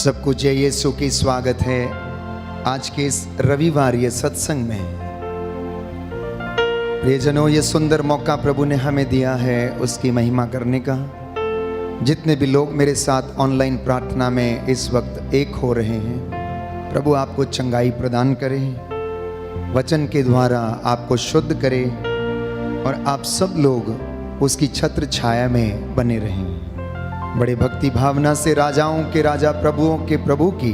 सबको जय यीशु की स्वागत है आज के इस रविवार ये सत्संग में। प्रियजनों, ये सुंदर मौका प्रभु ने हमें दिया है उसकी महिमा करने का। जितने भी लोग मेरे साथ ऑनलाइन प्रार्थना में इस वक्त एक हो रहे हैं, प्रभु आपको चंगाई प्रदान करे, वचन के द्वारा आपको शुद्ध करे और आप सब लोग उसकी छत्र छाया में बने रहें। बड़े भक्ति भावना से राजाओं के राजा प्रभुओं के प्रभु की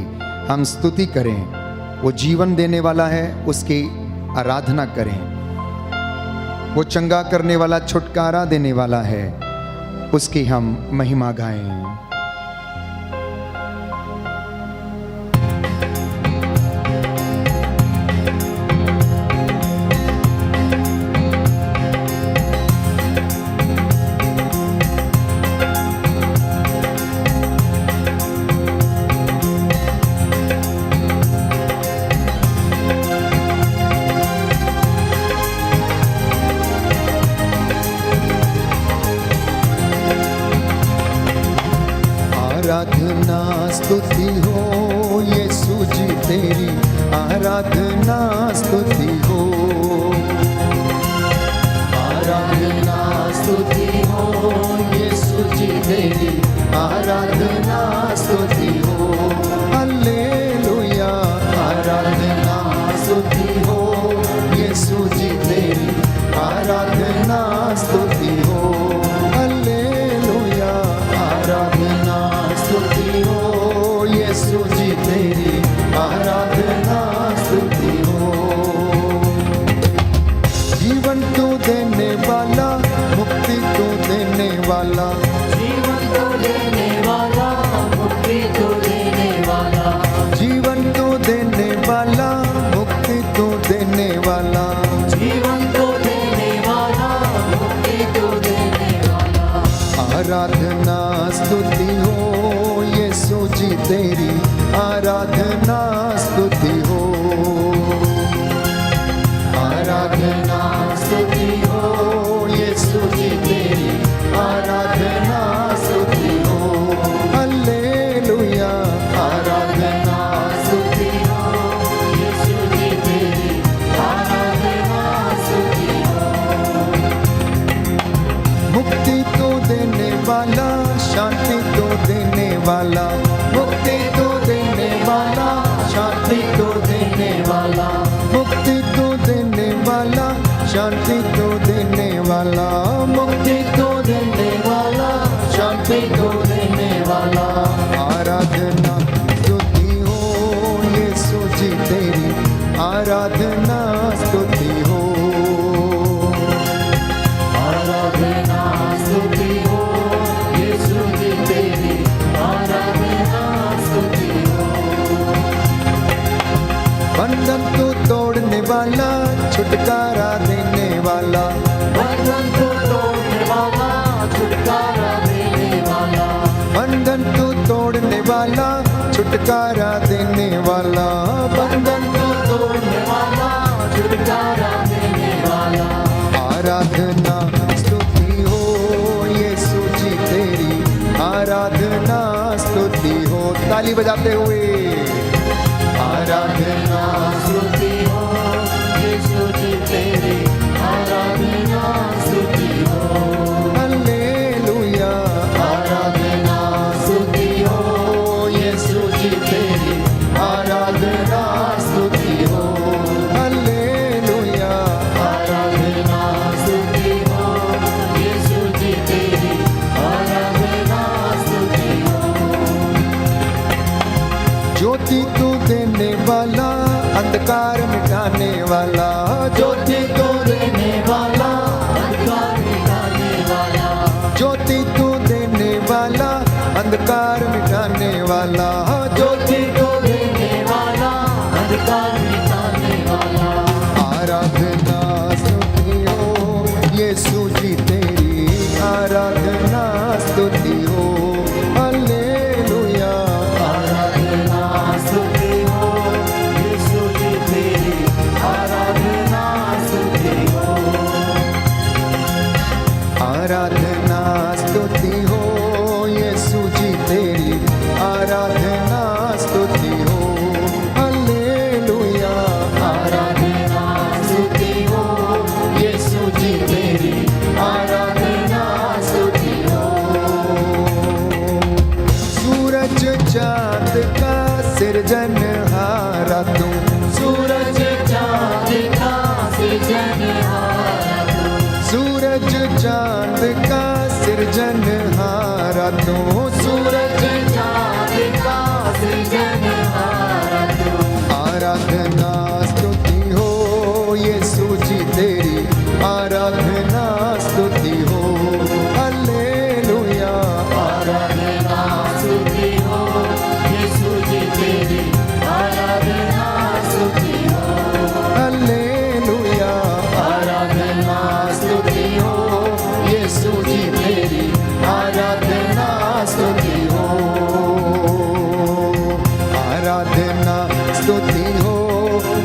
हम स्तुति करें। वो जीवन देने वाला है, उसकी आराधना करें। वो चंगा करने वाला, छुटकारा देने वाला है, उसकी हम महिमा गाएं। आराधना स्तुति हो यीशु जी तेरी, आराधना स्तुति हो। आराधना स्तुति हो यीशु जी तेरी, आराधना स्तुति हो। हालेलुया। आराधना स्तुति हो यीशु जी तेरी, आराधना स्तुति हो। हालेलुया। आराधना स्तुति हो यीशु जी तेरी, आराधना स्तुति हो। जीवन तू देने वाला, मुक्ति तू देने वाला, जीवन तो देने वाला, मुक्ति तो देने वाला, जीवन तू देने वाला, मुक्ति तू देने वाला। जीवन तो देने वाला, मुक्ति तो देने वाला। आराधना स्तुति हो यीशु जी तेरी, आराधना स्तुति हो। आराधना स्तुति हो यीशु जी तेरी, आराधना स्तुति हो। हालेलुया। आराधना स्तुति हो यीशु जी तेरी, आराधना स्तुति हो। मुक्ति तो देने वाला, शांति तो देने वाला, मुक्ति तो देने वाला, शांति तो देने वाला, मुक्ति तो देने वाला, शांति तो देने वाला, मुक्ति तो देने वाला, शांति तो देने वाला। आराधना स्तुति हो यीशु जी तेरी, आराधना स्तुति हो। आराधना स्तुति हो यीशु जी तेरी, आराधना स्तुति हो। बंधन तो तोड़ने वाला, छुटकारा देने वाला, बंधन को तोड़ने वाला, छुटकारा देने वाला, बंधन तो तोड़ने वाला, छुटकारा देने वाला, बंधन को तोड़ने वाला, छुटकारा देने वाला। आराधना स्तुति हो यीशु जी तेरी, आराधना स्तुति हो। ताली बजाते हुए आराधना स्तुति हो यीशु जी तेरी, आराधना स्तुति हो। हालेलुया। आराधना स्तुति हो यीशु जी तेरी, आराधना स्तुति हो। हालेलुया। आराधना स्तुति हो यीशु जी तेरी, आराधना स्तुति हो। ज्योति तू देने वाला, अंधकार मिटाने वाला, ज्योति ज्योति को देने वाला, अंधकार मिटाने वाला, ज्योति तू देने वाला, अंधकार मिटाने वाला, ज्योति को देने वाला, अंधकार मिटाने वाला। आराधना स्तुति हो यीशु जी तेरी, आराधना स्तुति हो। हालेलुया। आराधना स्तुति हो यीशु जी तेरी, आराधना स्तुति हो। आराधना स्तुति हो यीशु जी तेरी, आराधना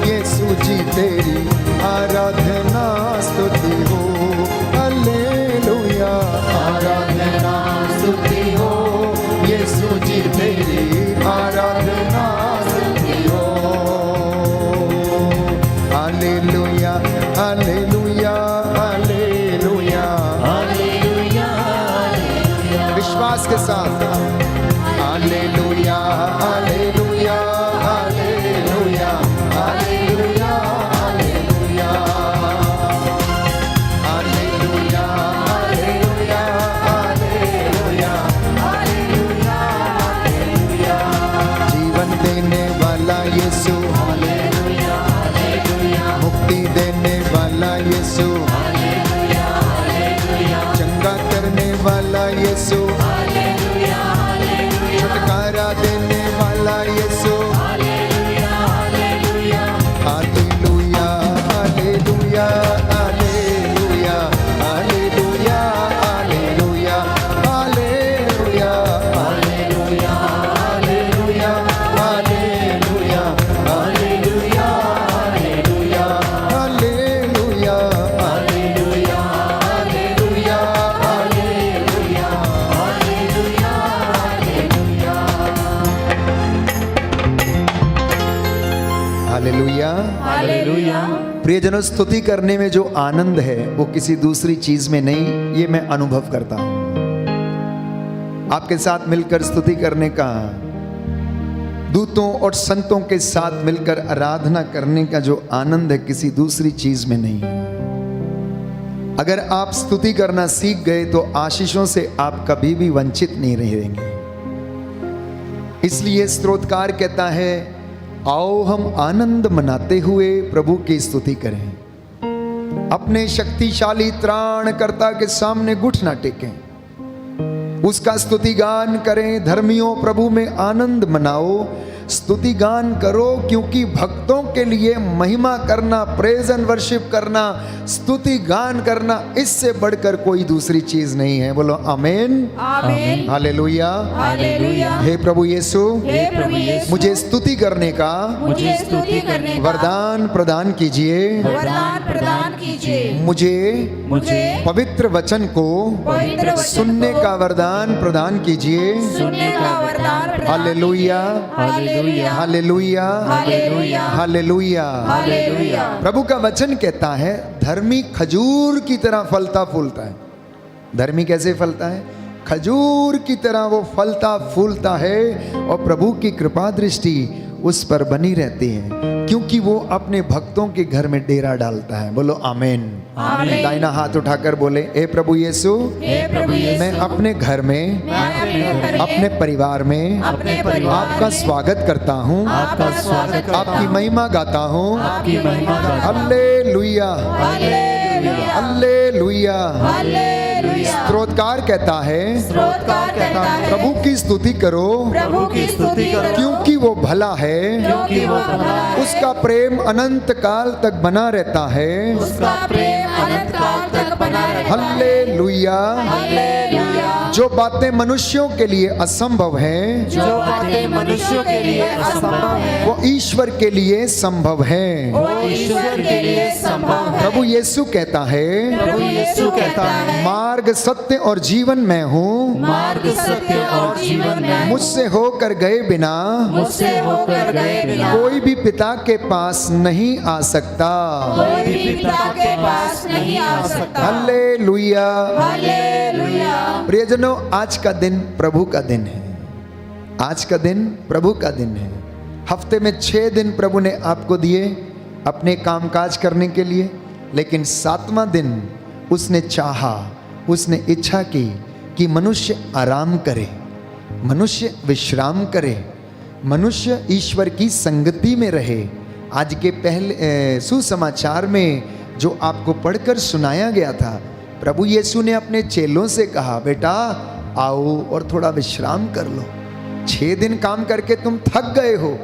यीशु जी तेरी आराधना स्तुति हो। हालेलुया आराधना स्तुति हो, यीशु जी तेरी आराधना स्तुति हो। Hallelujah hallelujah hallelujah hallelujah hallelujah. विश्वास के साथ hallelujah hallelujah hallelujah hallelujah hallelujah hallelujah hallelujah hallelujah hallelujah hallelujah. जीवन देने वाला यीशु, हालेलुया हालेलुया मुक्ति देने वाला यीशु, हालेलुया हालेलुया चंगा करने वाला यीशु, हालेलुया हालेलुया छुटकारा देने वाला Yeshu. Hallelujah hallelujah hallelujah hallelujah hallelujah hallelujah hallelujah hallelujah hallelujah hallelujah hallelujah hallelujah hallelujah hallelujah hallelujah hallelujah hallelujah hallelujah hallelujah. Hallelujah. प्रियजनों, स्तुति करने में जो आनंद है वो किसी दूसरी चीज में नहीं, ये मैं अनुभव करता हूं। आपके साथ मिलकर स्तुति करने का, दूतों और संतों के साथ मिलकर आराधना करने का जो आनंद है किसी दूसरी चीज में नहीं। अगर आप स्तुति करना सीख गए तो आशीषों से आप कभी भी वंचित नहीं रहेंगे। इसलिए स्तोत्रकार कहता है, आओ हम आनंद मनाते हुए प्रभु की स्तुति करें। अपने शक्तिशाली त्राणकर्ता के सामने घुटना टेकें, उसका स्तुति गान करें। धर्मियों, प्रभु में आनंद मनाओ, स्तुति गान करो, क्योंकि भक्तों के लिए महिमा करना, प्रेज एंड वर्शिप करना, स्तुति गान करना, इससे बढ़कर कोई दूसरी चीज नहीं है। बोलो आमीन आमीन। हालेलुया। हालेलुया। हे प्रभु यीशु, हे प्रभु यीशु, मुझे स्तुति करने का मुझे स्तुति करने का वरदान प्रदान कीजिए। वरदान प्रदान कीजिए। मुझे पवित्र वचन को पवित्र वचन सुनने को का वरदान प्रदान कीजिए। सुनने का वरदान प्रदान hallelujah hallelujah. Hallelujah hallelujah. Hallelujah. Hallelujah. प्रभु का वचन कहता है, धर्मी खजूर की तरह फलता फूलता है। धर्मी कैसे फलता है? खजूर की तरह वो फलता फूलता है, और प्रभु की कृपा दृष्टि उस पर बनी रहती है, क्योंकि वो अपने भक्तों के घर में डेरा डालता है। बोलो आमीन। आमीन। दाहिना हाथ उठाकर बोले, हे प्रभु यीशु, हे प्रभु यीशु, मैं अपने घर में, मैं अपने घर में, अपने परिवार में अपने परिवार आपका में स्वागत करता हूँ, आपका स्वागत करता आपकी हूँ, महिमा गाता हूँ। आपकी महिमा गाता हूँ। Hallelujah hallelujah. हालेलुया। हालेलुया। स्तोत्रकार कहता है, स्तोत्रकार कहता है, प्रभु की स्तुति करो, प्रभु की स्तुति करो, क्योंकि वो भला है, क्योंकि वो भला है, उसका प्रेम अनंत काल तक बना रहता है। उसका प्रेम अनंत काल तक बना रहता है। हालेलुया। हालेलुया। जो बातें मनुष्यों के लिए असंभव हैं, जो बातें मनुष्यों के लिए असंभव है, वो ईश्वर के लिए संभव है। वो ईश्वर के लिए संभव है। प्रभु यीशु कहता है, प्रभु यीशु कहता है, मार्ग, सत्य और जीवन मैं हूँ, मार्ग, सत्य और जीवन में मुझसे होकर गए बिना मुझसे होकर गए बिना कोई भी पिता के पास नहीं आ सकता। कोई भी पिता के पास नहीं आ सकता। हालेलुया। हालेलुया। प्रियजनों, आज का दिन प्रभु का दिन है। आज का दिन प्रभु का दिन है। हफ्ते में 6 दिन प्रभु ने आपको दिए अपने कामकाज करने के लिए, लेकिन 7वां दिन उसने चाहा, उसने इच्छा की कि मनुष्य आराम करे, मनुष्य विश्राम करे, मनुष्य ईश्वर की संगति में रहे। आज के पहले सुसमाचार में जो आपको पढ़कर सुनाया गया था, प्रभु यीशु ने अपने चेलों से कहा, बेटा आओ और थोड़ा विश्राम कर लो। 6 दिन काम करके तुम थक गए हो,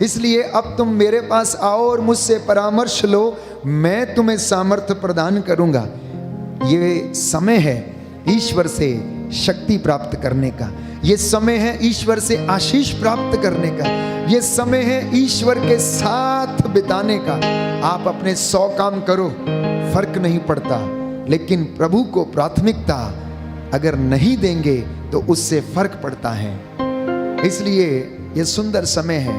इसलिए अब तुम मेरे पास आओ और मुझसे परामर्श लो, मैं तुम्हें सामर्थ्य प्रदान करूंगा। ये समय है ईश्वर से शक्ति प्राप्त करने का, ये समय है ईश्वर से आशीष प्राप्त करने का, ये समय है ईश्वर के साथ बिताने का। आप अपने 100 काम करो, फर्क नहीं पड़ता, लेकिन प्रभु को प्राथमिकता अगर नहीं देंगे तो उससे फर्क पड़ता है। इसलिए ये सुंदर समय है,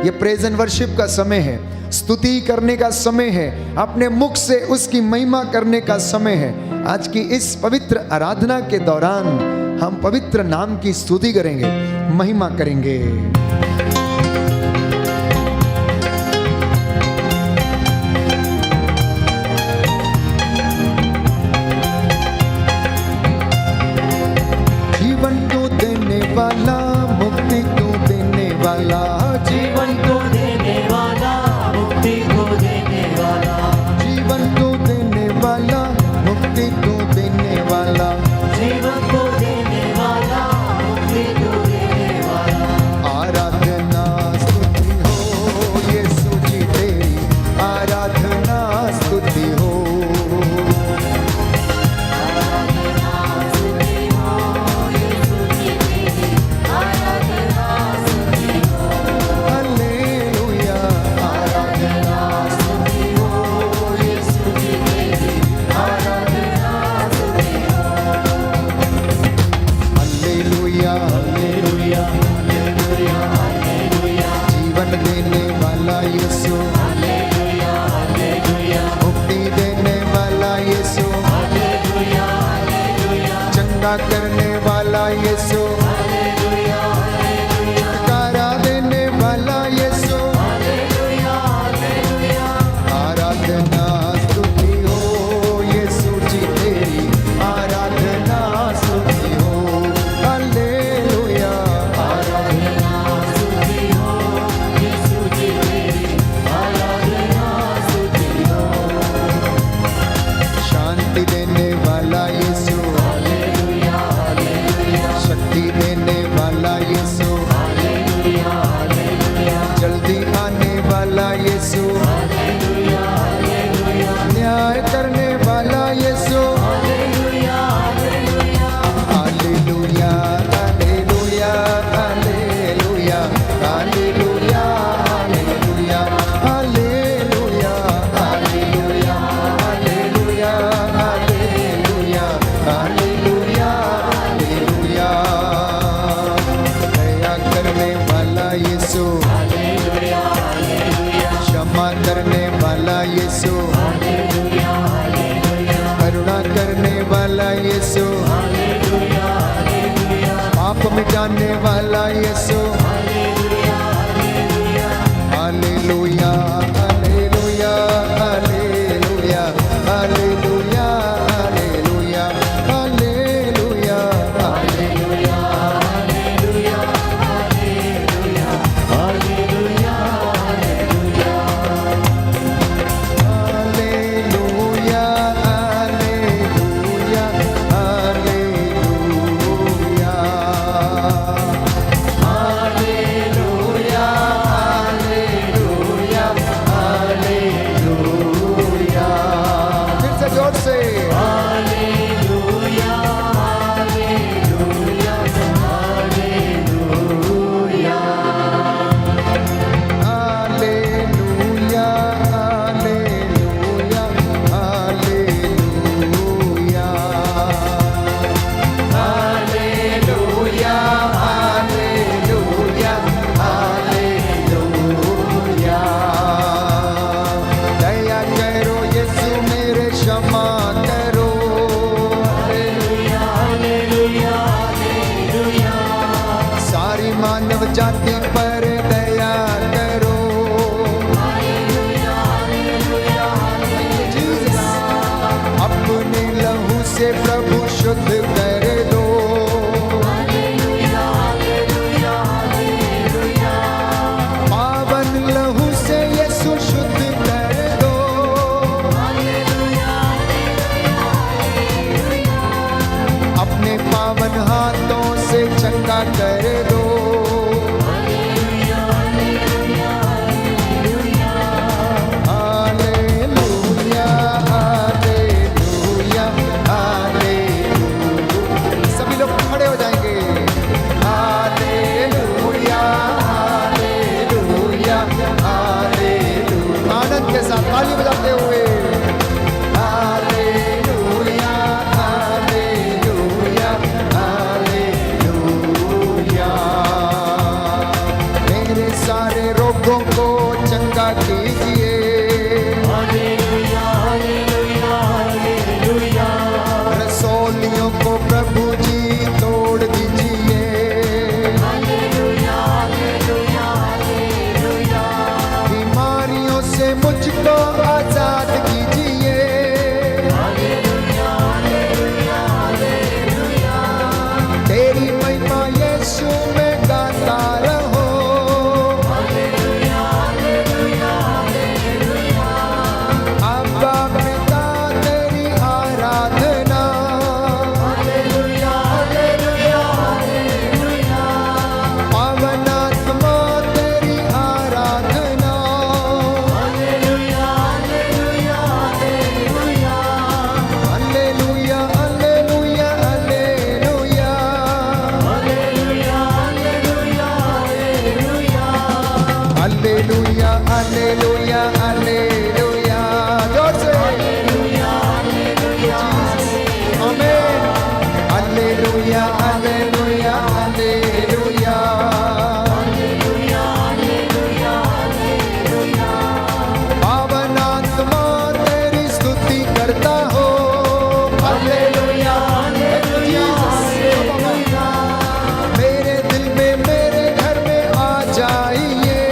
ये प्रेज एंड वर्शिप का समय है, स्तुति करने का समय है, अपने मुख से उसकी महिमा करने का समय है। आज की इस पवित्र आराधना के दौरान हम पवित्र नाम की स्तुति करेंगे, महिमा करेंगे। जीवन को देने वाला, मुक्ति को देने वाला, जीवन को देने वाला, मुक्ति को देने वाला, जीवन को देने वाला, मुक्ति को देने वाला, जीवन को देने वाला, मुक्ति को देने वाला। आराधना स्तुति हो यीशु जी तेरी, आराधना स्तुति हो, हालेलुया, आराधना स्तुति हो यीशु जी तेरी, आराधना स्तुति हो, हालेलुया, हालेलुया, हालेलुया, हालेलुया, जीवन देने वाला यीशु, हालेलुया, हालेलुया, मुक्ति देने वाला यीशु, हालेलुया, हालेलुया, चंगा करने वाला यीशु, हालेलुया, हालेलुया, छुटकारा देने वाला यीशु, हालेलुया, हालेलुया, आराधना स्तुति हो यीशु जी तेरी, आराधना स्तुति हो, हालेलुया, आराधना स्तुति हो यीशु जी तेरी, आराधना स्तुति हो। शांति देने वाला यीशु, हालेलुया, हालेलुया, शक्ति देने वाला यीशु, हालेलुया, हालेलुया, जल्दी आने वाला यीशु, हालेलुया, हालेलुया, न्याय करने वाला Yeshu, hallelujah, hallelujah, hallelujah, hallelujah, hallelujah, hallelujah, hallelujah, hallelujah, hallelujah, hallelujah, hallelujah, hallelujah, hallelujah, दया करने वाला यीशु, हालेलुया, हालेलुया, क्षमा करने वाला यीशु, हालेलुया, हालेलुया, करुणा करने वाला यीशु, हालेलुया, हालेलुया, पाप मिटाने वाला Yeshu, hallelujah, hallelujah, hallelujah, hallelujah, hallelujah, hallelujah, hallelujah, hallelujah, hallelujah, hallelujah, hallelujah, hallelujah, hallelujah. Hallelujah, hallelujah, hallelujah, से मुझको आजाद कीजिए। तेरी महिमा यीशु में गाता रहो। अब्बा पिता तेरी आराधना। पवन आत्मा तेरी आराधना। Hallelujah hallelujah hallelujah. Hallelujah hallelujah hallelujah. जोर से आमीन। Hallelujah hallelujah hallelujah. पावन आत्मा तेरी स्तुति करता हो। हालेलुया मेरे दिल में मेरे घर में आ जाइए।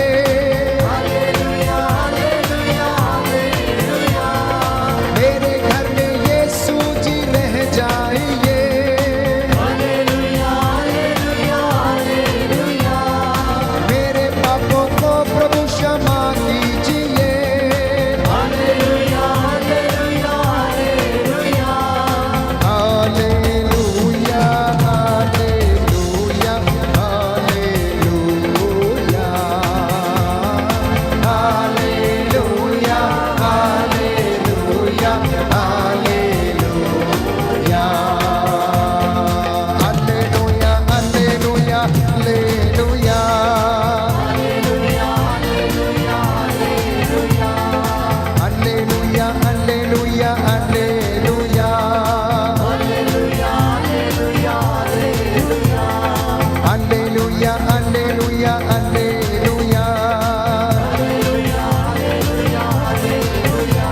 मेरे घर में यीशु जी रह जाइए। मेरे पापों को प्रभु क्षमा कीजिए। Hallelujah hallelujah hallelujah hallelujah hallelujah hallelujah hallelujah hallelujah hallelujah. Hallelujah hallelujah hallelujah. Hallelujah hallelujah hallelujah.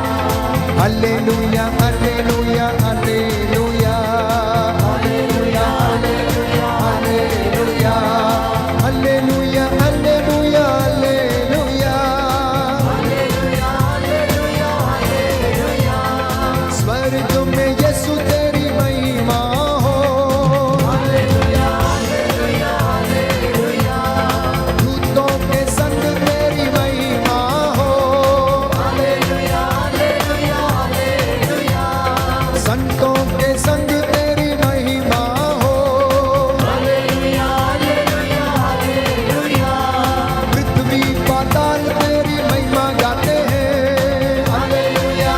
Hallelujah hallelujah hallelujah. Hallelujah hallelujah hallelujah hallelujah hallelujah. स्वर्ग में यीशु तेरी महिमा हो। दूतों के संग तेरी महिमा हो। संतों के संग तेरी महिमा हो। पृथ्वी पाताल तेरी महिमा गाते हैं। हालेलुया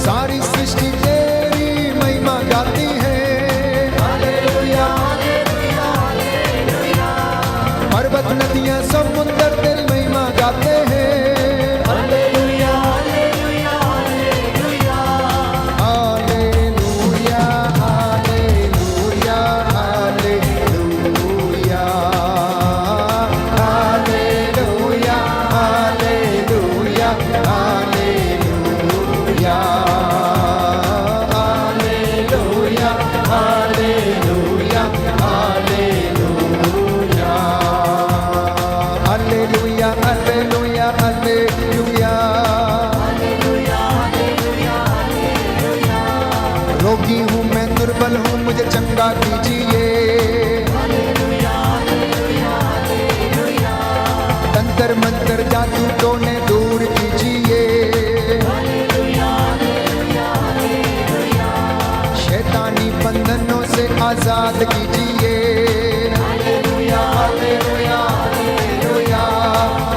सारी सृष्टि तेरी महिमा गाती है। हालेलुया पर्वत नदियां समुद्र तेरी महिमा गाते हैं। Hallelujah hallelujah hallelujah hallelujah hallelujah hallelujah hallelujah hallelujah hallelujah hallelujah hallelujah hallelujah. रोगी हूँ मैं दुर्बल हूँ मुझे चंगा कीजिए। तंत्र मंत्र जादू टोने दूर कीजिए। शैतानी बंधनों से आजाद कीजिए। Hallelujah hallelujah hallelujah.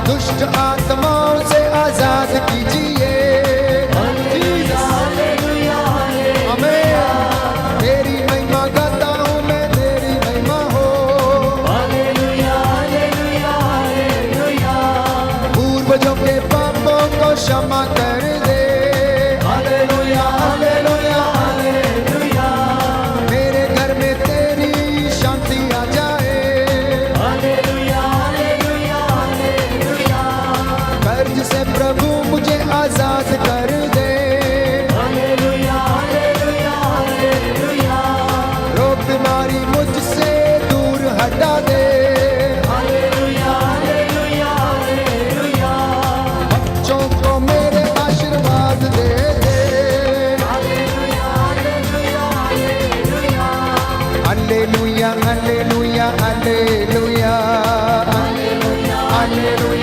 दुष्ट आत्माओं से आजाद कीजिए। आमीन। तेरी महिमा गाता हूँ मैं तेरी महिमा हो। पूर्वजों के पापों को क्षमा कर दे। Hallelujah hallelujah hallelujah. मेरे घर में तेरी शांति आ जाए। Hallelujah hallelujah hallelujah. कर्ज से प्रभु मुझे आजाद कर दे। Hallelujah hallelujah hallelujah. रोग बीमारी मुझसे दूर हटा दे। Hallelujah hallelujah hallelujah.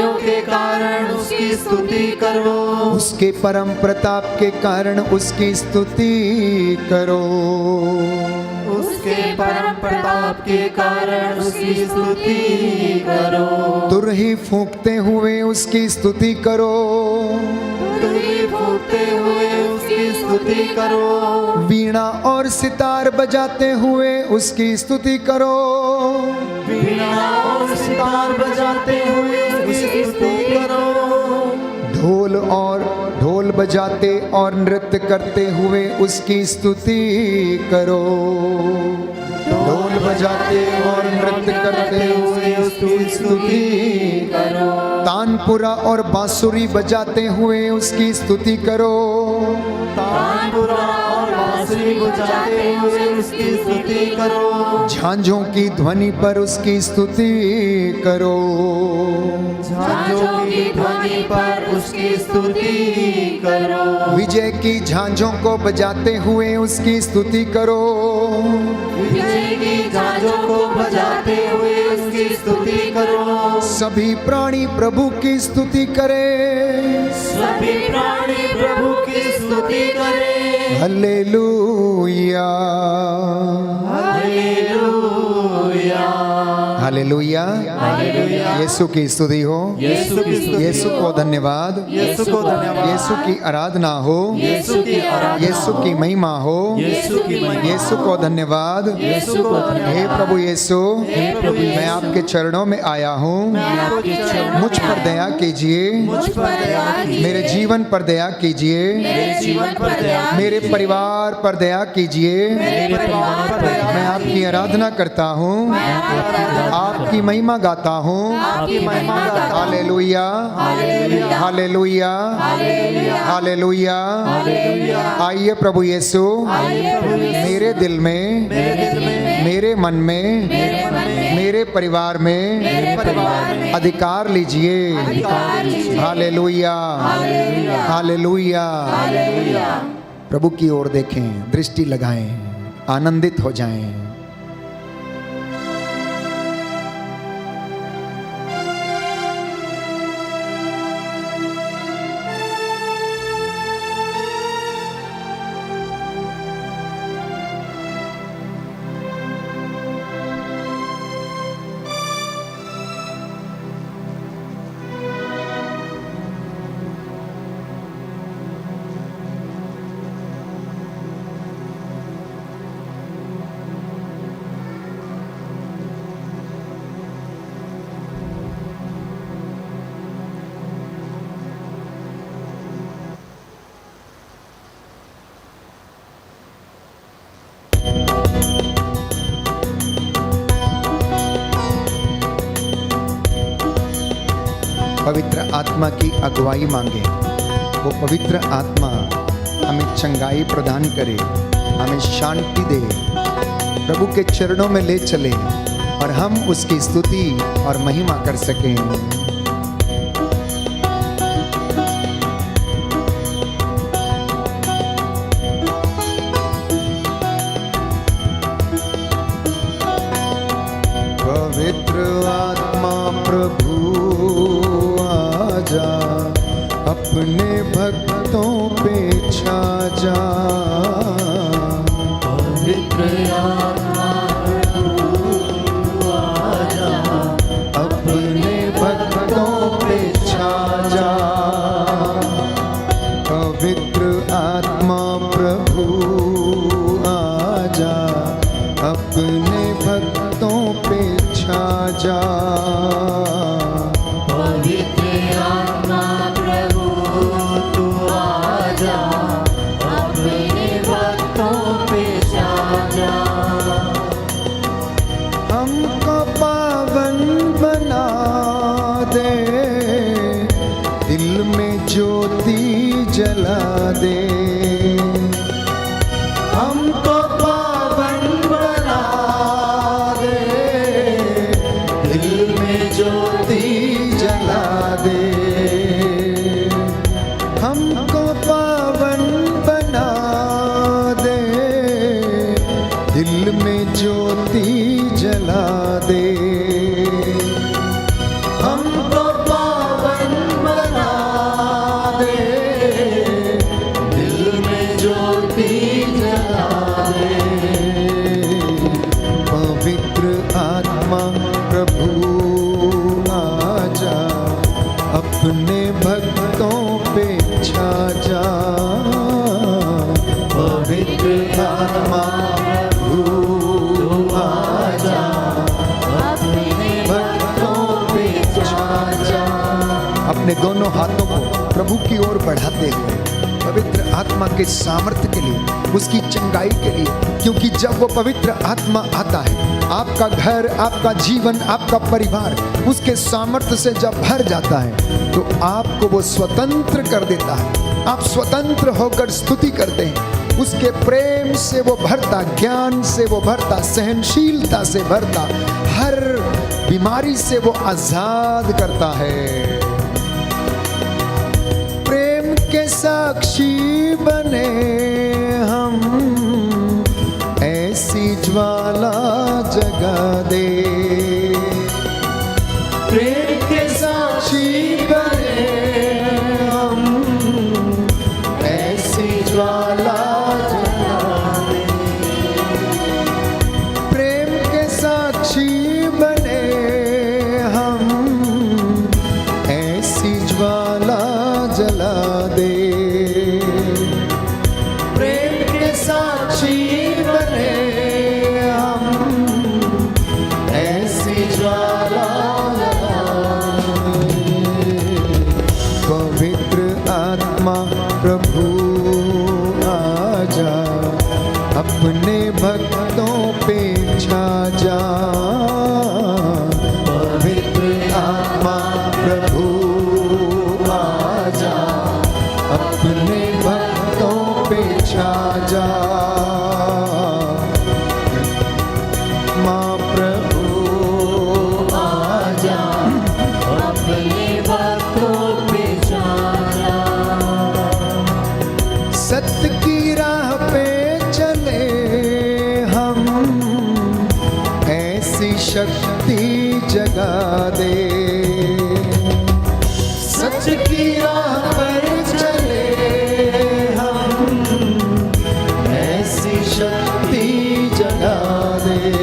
कार्यों के कारण उसकी स्तुति करो, उसके परम प्रताप के कारण उसकी स्तुति करो। उसके परम प्रताप के कारण उसकी स्तुति करो, तुरही फूंकते हुए उसकी स्तुति करो, तुरही फूंकते हुए उसकी स्तुति करो, वीणा और सितार बजाते हुए उसकी स्तुति करो, वीणा और सितार बजाते हुए उसकी स्तुति करो, ढोल बजाते और नृत्य करते हुए उसकी स्तुति करो, ढोल बजाते और नृत्य करते हुए उसकी स्तुति करो, तानपुरा और बांसुरी बजाते हुए उसकी स्तुति करो, तानपुरा और बांसुरी बजाते हुए उसकी स्तुति करो, झांझों की ध्वनि पर उसकी स्तुति करो, झांझों की ध्वनि पर उसकी स्तुति करो, विजय की झांझों को बजाते हुए उसकी स्तुति करो, विजय की झांझों को बजाते हुए उसकी स्तुति करो, सभी प्राणी प्रभु की स्तुति करे, सभी प्राणी प्रभु की स्तुति करें, हालेलुया हालेलुया, हालेलुया। यीशु की स्तुति हो, यीशु की स्तुति यीशु को धन्यवाद, यीशु को धन्यवाद, यीशु की आराधना हो, यीशु की आराधना, यीशु की महिमा हो, यीशु की महिमा, यीशु को धन्यवाद। यीशु को धन्यवाद। हे प्रभु यीशु, हे प्रभु यीशु, मैं आपके चरणों में आया हूँ, आपके चरणों मुझ पर दया कीजिए, मुझ पर दया कीजिए, मेरे जीवन पर दया कीजिए, मेरे जीवन पर दया, मेरे परिवार पर दया कीजिए। मेरे परिवार पर दया, मैं आपकी आराधना करता हूँ, आपकी महिमा गाता हूँ। आपकी महिमा गाता हूँ। Hallelujah, hallelujah, hallelujah, hallelujah. आइए प्रभु यीशु, मेरे दिल में, मेरे मन में, मेरे परिवार में अधिकार लीजिए। Hallelujah, hallelujah. प्रभु की ओर देखें, दृष्टि लगाएं, आनंदित हो जाएं। पवित्र आत्मा की अगुवाई मांगे। वो पवित्र आत्मा हमें चंगाई प्रदान करे, हमें शांति दे, प्रभु के चरणों में ले चले और हम उसकी स्तुति और महिमा कर सकें। पवित्र आत्मा प्रभु आजा, अपने भक्तों पे छा जा। पवित्र आत्मा प्रभु आजा, अपने भक्तों पे छा जा। पवित्र आत्मा प्रभु आजा, अपने भक्तों पे छा जा। पवित्र आत्मा प्रभु तू आजा, अपने भक्तों पे छा जा। हमको पावन बना दे, दिल में ज्योति जला दे। हमको पावन बना दे, दिल में ज्योति जला दे। हमको पावन बना दे, दिल में ज्योति जला दे। हमको पावन जा, पवित्र आत्मा प्रभु आ जा, अपने भक्तों पे छा जा। अपने दोनों हाथों को प्रभु की ओर बढ़ाते हुए पवित्र आत्मा के सामर्थ्य के लिए, उसकी चंगाई के लिए, क्योंकि जब वो पवित्र आत्मा आता है, आपका घर, आपका जीवन, आपका परिवार उसके सामर्थ्य से जब भर जाता है तो आपको वो स्वतंत्र कर देता है। आप स्वतंत्र होकर स्तुति करते हैं। उसके प्रेम से वो भरता, ज्ञान से वो भरता, सहनशीलता से भरता, हर बीमारी से वो आजाद करता है। प्रेम के साक्षी बने हम, ऐसी ज्वाला जगा दे। प्रेम के साक्षी बने हम, ऐसी ज्वाला जगा दे। प्रेम के साक्षी बने हम, ऐसी ज्वाला जला दे। प्रेम के साक्षी बने हम, ऐसी ज्वाला जला दे। पवित्र आत्मा प्रभु आ जा, अपने भक्तों पे छा जा। पवित्र आत्मा प्रभु आ जा, अपने भक्तों पे छा जा। माँ प्रभु आ जा, अपने भक्तों पे छा जा। सत्य की राह पे चले हम, ऐसी शक्ति जगा दे। सच की राह पर चले हम, ऐसी शक्ति जगा दे।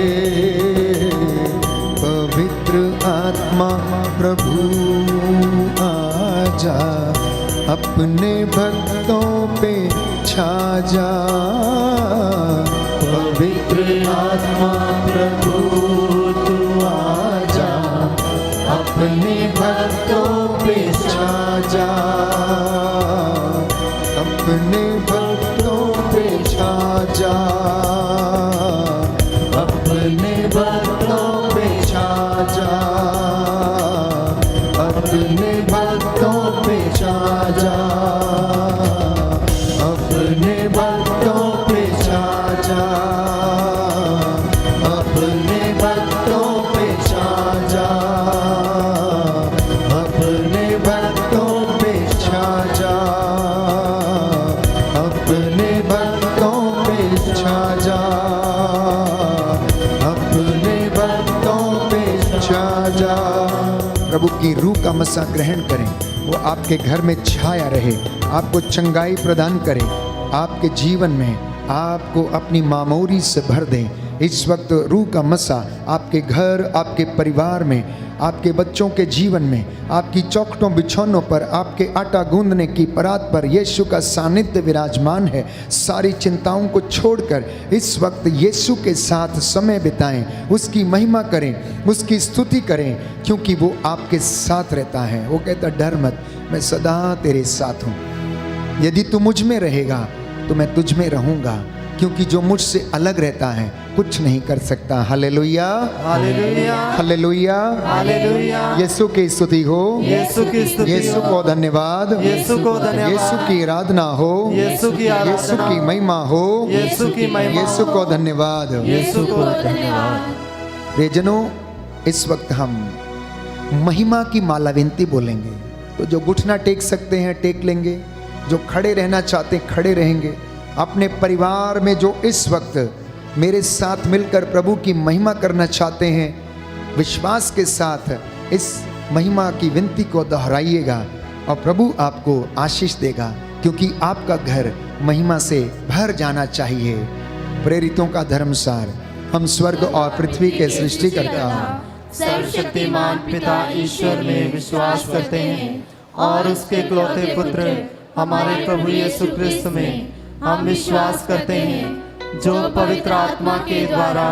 पवित्र आत्मा प्रभु आ जा, अपने भक्तों पे छा जा। पवित्र आत्मा प्रभु तू आ जा, अपने भक्तों पे छा जा। अपने भक्तों पे छा जा, अपने भक्तों पे छा जा, अपने भक्तों पे छा जा, अपने भक्तों पे छा जा, अपने भक्तों पे छा जा, अपने भक्तों पे छा जा, अपने भक्तों पे छा जा, अपने भक्तों पे छा जा। प्रभु की रूह का मसा ग्रहण करें, वो आपके घर में छाया रहे, आपको चंगाई प्रदान करे, आपके जीवन में आपको अपनी मामूरी से भर दे। इस वक्त रूह का मसा आपके घर, आपके परिवार में, आपके बच्चों के जीवन में, आपकी चौखटों बिछौनों पर, आपके आटा गूंदने की परात पर यीशु का सानिध्य विराजमान है। सारी चिंताओं को छोड़कर इस वक्त यीशु के साथ समय बिताएं, उसकी महिमा करें, उसकी स्तुति करें, क्योंकि वो आपके साथ रहता है। वो कहता डर मत, मैं सदा तेरे साथ हूँ। यदि तू मुझ में रहेगा तो मैं तुझ में रहूँगा, क्योंकि जो मुझसे अलग रहता है कुछ नहीं कर सकता। Hallelujah, hallelujah, hallelujah, hallelujah. Yeshu की स्तुति हो, यीशु की स्तुति यीशु हो, को धन्यवाद, यीशु को धन्यवाद, यीशु की आराधना हो, यीशु की आराधना, यीशु की महिमा हो, यीशु की महिमा, यीशु को धन्यवाद। यीशु को धन्यवाद। प्रियजनों, इस वक्त हम महिमा की माला विनती बोलेंगे, तो जो घुटना टेक सकते हैं टेक लेंगे, जो खड़े रहना चाहते हैं खड़े रहेंगे। अपने परिवार में जो इस वक्त मेरे साथ मिलकर प्रभु की महिमा करना चाहते हैं, विश्वास के साथ इस महिमा की विनती को दोहराइएगा और प्रभु आपको आशीष देगा, क्योंकि आपका घर महिमा से भर जाना चाहिए। प्रेरितों का धर्मसार, हम स्वर्ग और पृथ्वी के सृष्टिकर्ता सर्वशक्तिमान पिता ईश्वर में विश्वास करते हैं और उसके इकलौते पुत्र हमारे प्रभु यीशु क्रिस्त में हम विश्वास करते हैं, जो पवित्र आत्मा के द्वारा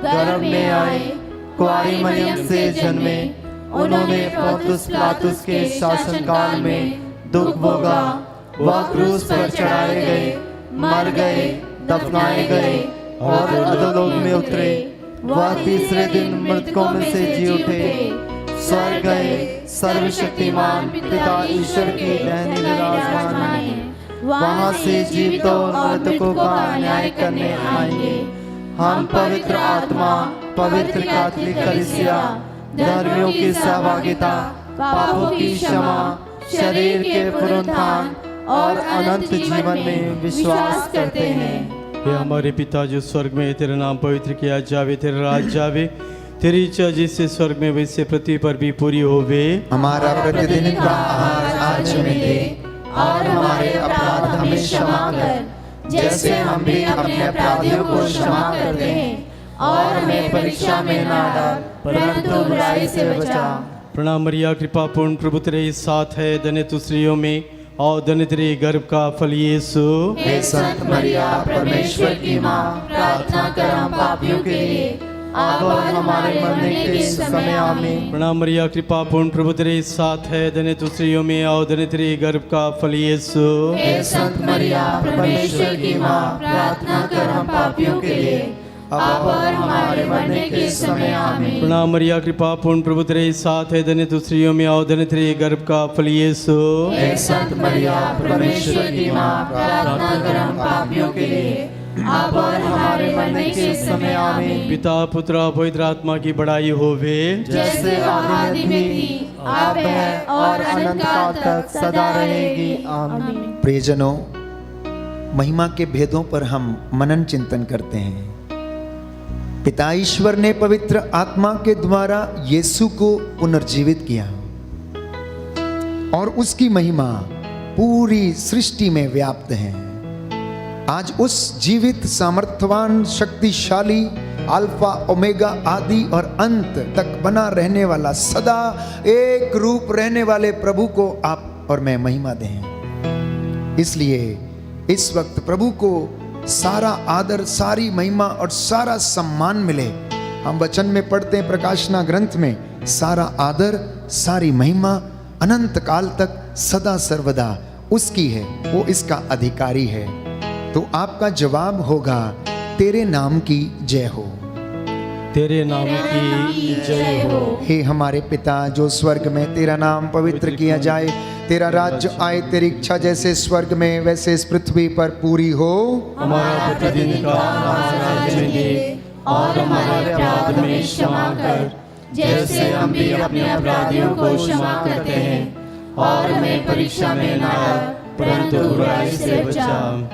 गर्भ में आए, कुंवारी मरियम से जन्मे, उन्होंने पोंतुस पिलातुस के शासनकाल में दुख भोगा, वह क्रूस पर चढ़ाए गए, मर गए, दफनाए गए और अधोलोक में उतरे, वह तीसरे दिन मृतकों में से जी उठे, स्वर्ग गए, सर्वशक्तिमान पिता ईश्वर की दाहिने विराजमान हैं, वहाँ से जीवितों और मृतकों का न्याय करने आएंगे। हम पवित्र आत्मा, पवित्र कैथोलिक कलीसिया, धर्मियों की सहभागिता, पापों की क्षमा, शरीर के पुनरुत्थान और अनंत जीवन में विश्वास करते हैं। हे हमारे पिता जो स्वर्ग में है, तेरा नाम पवित्र किया जावे, तेरा राज जावे, तेरी इच्छा जैसे स्वर्ग में वैसे पृथ्वी पर भी पूरी होवे। हमारा प्रतिदिन का आहार आज हमें दे, और हमारे अपराध हमें क्षमा कर, जैसे हम भी अपने अपराधियों को क्षमा करते हैं, और हमें परीक्षा में ना डाल, परंतु बुराई से बचा। प्रणाम मरिया, कृपा पूर्ण, प्रभु तेरे साथ है, धन्य तू स्त्रियों में और धन्य तेरे गर्भ का फल यीशु। हे संत मरिया, परमेश्वर की माँ, प्रार्थना कर हम पापियों के लिए, अब और हमारे मरने के समय आमीन। प्रणाम मरिया, कृपा पूर्ण, प्रभु तेरे साथ है, धन्य तू स्त्रियों में और धन्य तेरे गर्भ का फल यीशु। हे संत मरिया, परमेश्वर की माँ, प्रार्थना कर हम पापियों के लिए, अब और हमारे मरने के समय आमीन। प्रणाम मरिया, कृपा पूर्ण, प्रभु तेरे साथ है, धन्य तू स्त्रियों में और धन्य तेरे गर्भ का फल यीशु। हे संत मरिया, परमेश्वर की माँ, प्रार्थना कर हम पापियों के लिए, अब और हमारे मरने के समय आमीन। पिता पुत्र और पवित्र आत्मा की बड़ाई होवे, जैसे आदि में थी, अब है और अनंत काल तक सदा रहेगी, आमीन। प्रियजनों, महिमा के भेदों पर हम मनन चिंतन करते हैं। पिता ईश्वर ने पवित्र आत्मा के द्वारा यीशु को पुनर्जीवित किया और उसकी महिमा पूरी सृष्टि में व्याप्त है। आज उस जीवित, सामर्थ्यवान, शक्तिशाली, अल्फा ओमेगा, आदि और अंत तक बना रहने वाला, सदा एक रूप रहने वाले प्रभु को आप और मैं महिमा दें। इसलिए इस वक्त प्रभु को सारा आदर, सारी महिमा और सारा सम्मान मिले। हम वचन में पढ़ते हैं प्रकाशना ग्रंथ में, सारा आदर, सारी महिमा अनंत काल तक सदा सर्वदा उसकी है, वो इसका अधिकारी है। तो आपका जवाब होगा, तेरे नाम की जय हो, तेरे नाम की जय हो। हे हमारे पिता जो स्वर्ग में, तेरा नाम पवित्र किया जाए, तेरा राज्य आए, तेरी इच्छा जैसे स्वर्ग में वैसे इस पृथ्वी पर पूरी हो। हमारा प्रतिदिन का आहार हमें दे, और हमारे अपराध में क्षमा कर, जैसे हम भी अपने अपराधियों को क्षमा करते हैं, और हमें परीक्षा में न डाल, परंतु बुराई से बचा।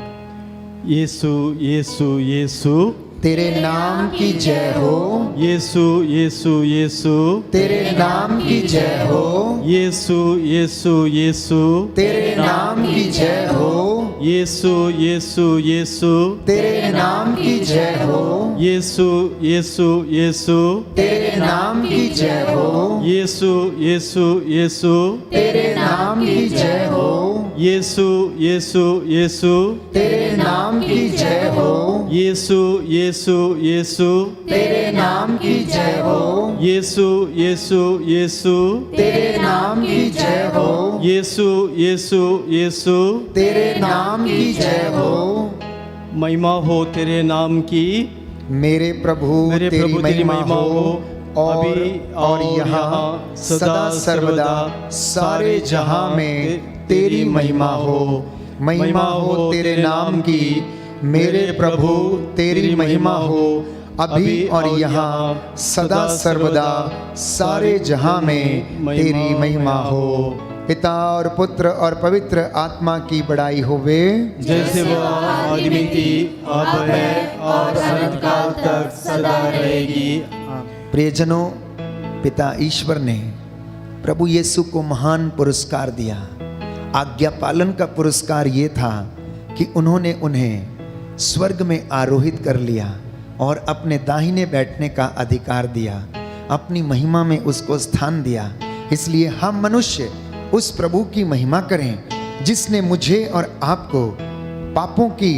यीशु यीशु यीशु, तेरे नाम की जय हो, यीशु यीशु यीशु, तेरे नाम की जय हो, यीशु यीशु यीशु, तेरे नाम की जय हो, यीशु यीशु यीशु, तेरे नाम की जय हो, यीशु यीशु यीशु, तेरे नाम की जय हो, यीशु यीशु यीशु, तेरे नाम की जय हो, यीशु यीशु यीशु, तेरे नाम की जय हो, यीशु यीशु यीशु, तेरे नाम की जय हो, यीशु यीशु यीशु, तेरे नाम की जय हो, यीशु यीशु यीशु, तेरे नाम की जय हो। महिमा हो तेरे नाम की, मेरे प्रभु तेरी महिमा हो, और यहाँ सदा सर्वदा सारे जहां में तेरी महिमा हो। महिमा हो तेरे नाम की, मेरे प्रभु तेरी महिमा हो, अभी और यहाँ सदा सर्वदा सारे जहां में तेरी महिमा हो। पिता और पुत्र और पवित्र आत्मा की बड़ाई होवे, जैसे वो आदि में थी, अब है और अनंत काल तक सदा रहेगी। प्रियजनों, पिता ईश्वर ने प्रभु यीशु को महान पुरस्कार दिया। आज्ञा पालन का पुरस्कार ये था कि उन्होंने उन्हें स्वर्ग में आरोहित कर लिया और अपने दाहिने बैठने का अधिकार दिया, अपनी महिमा में उसको स्थान दिया। इसलिए हम मनुष्य उस प्रभु की महिमा करें जिसने मुझे और आपको पापों की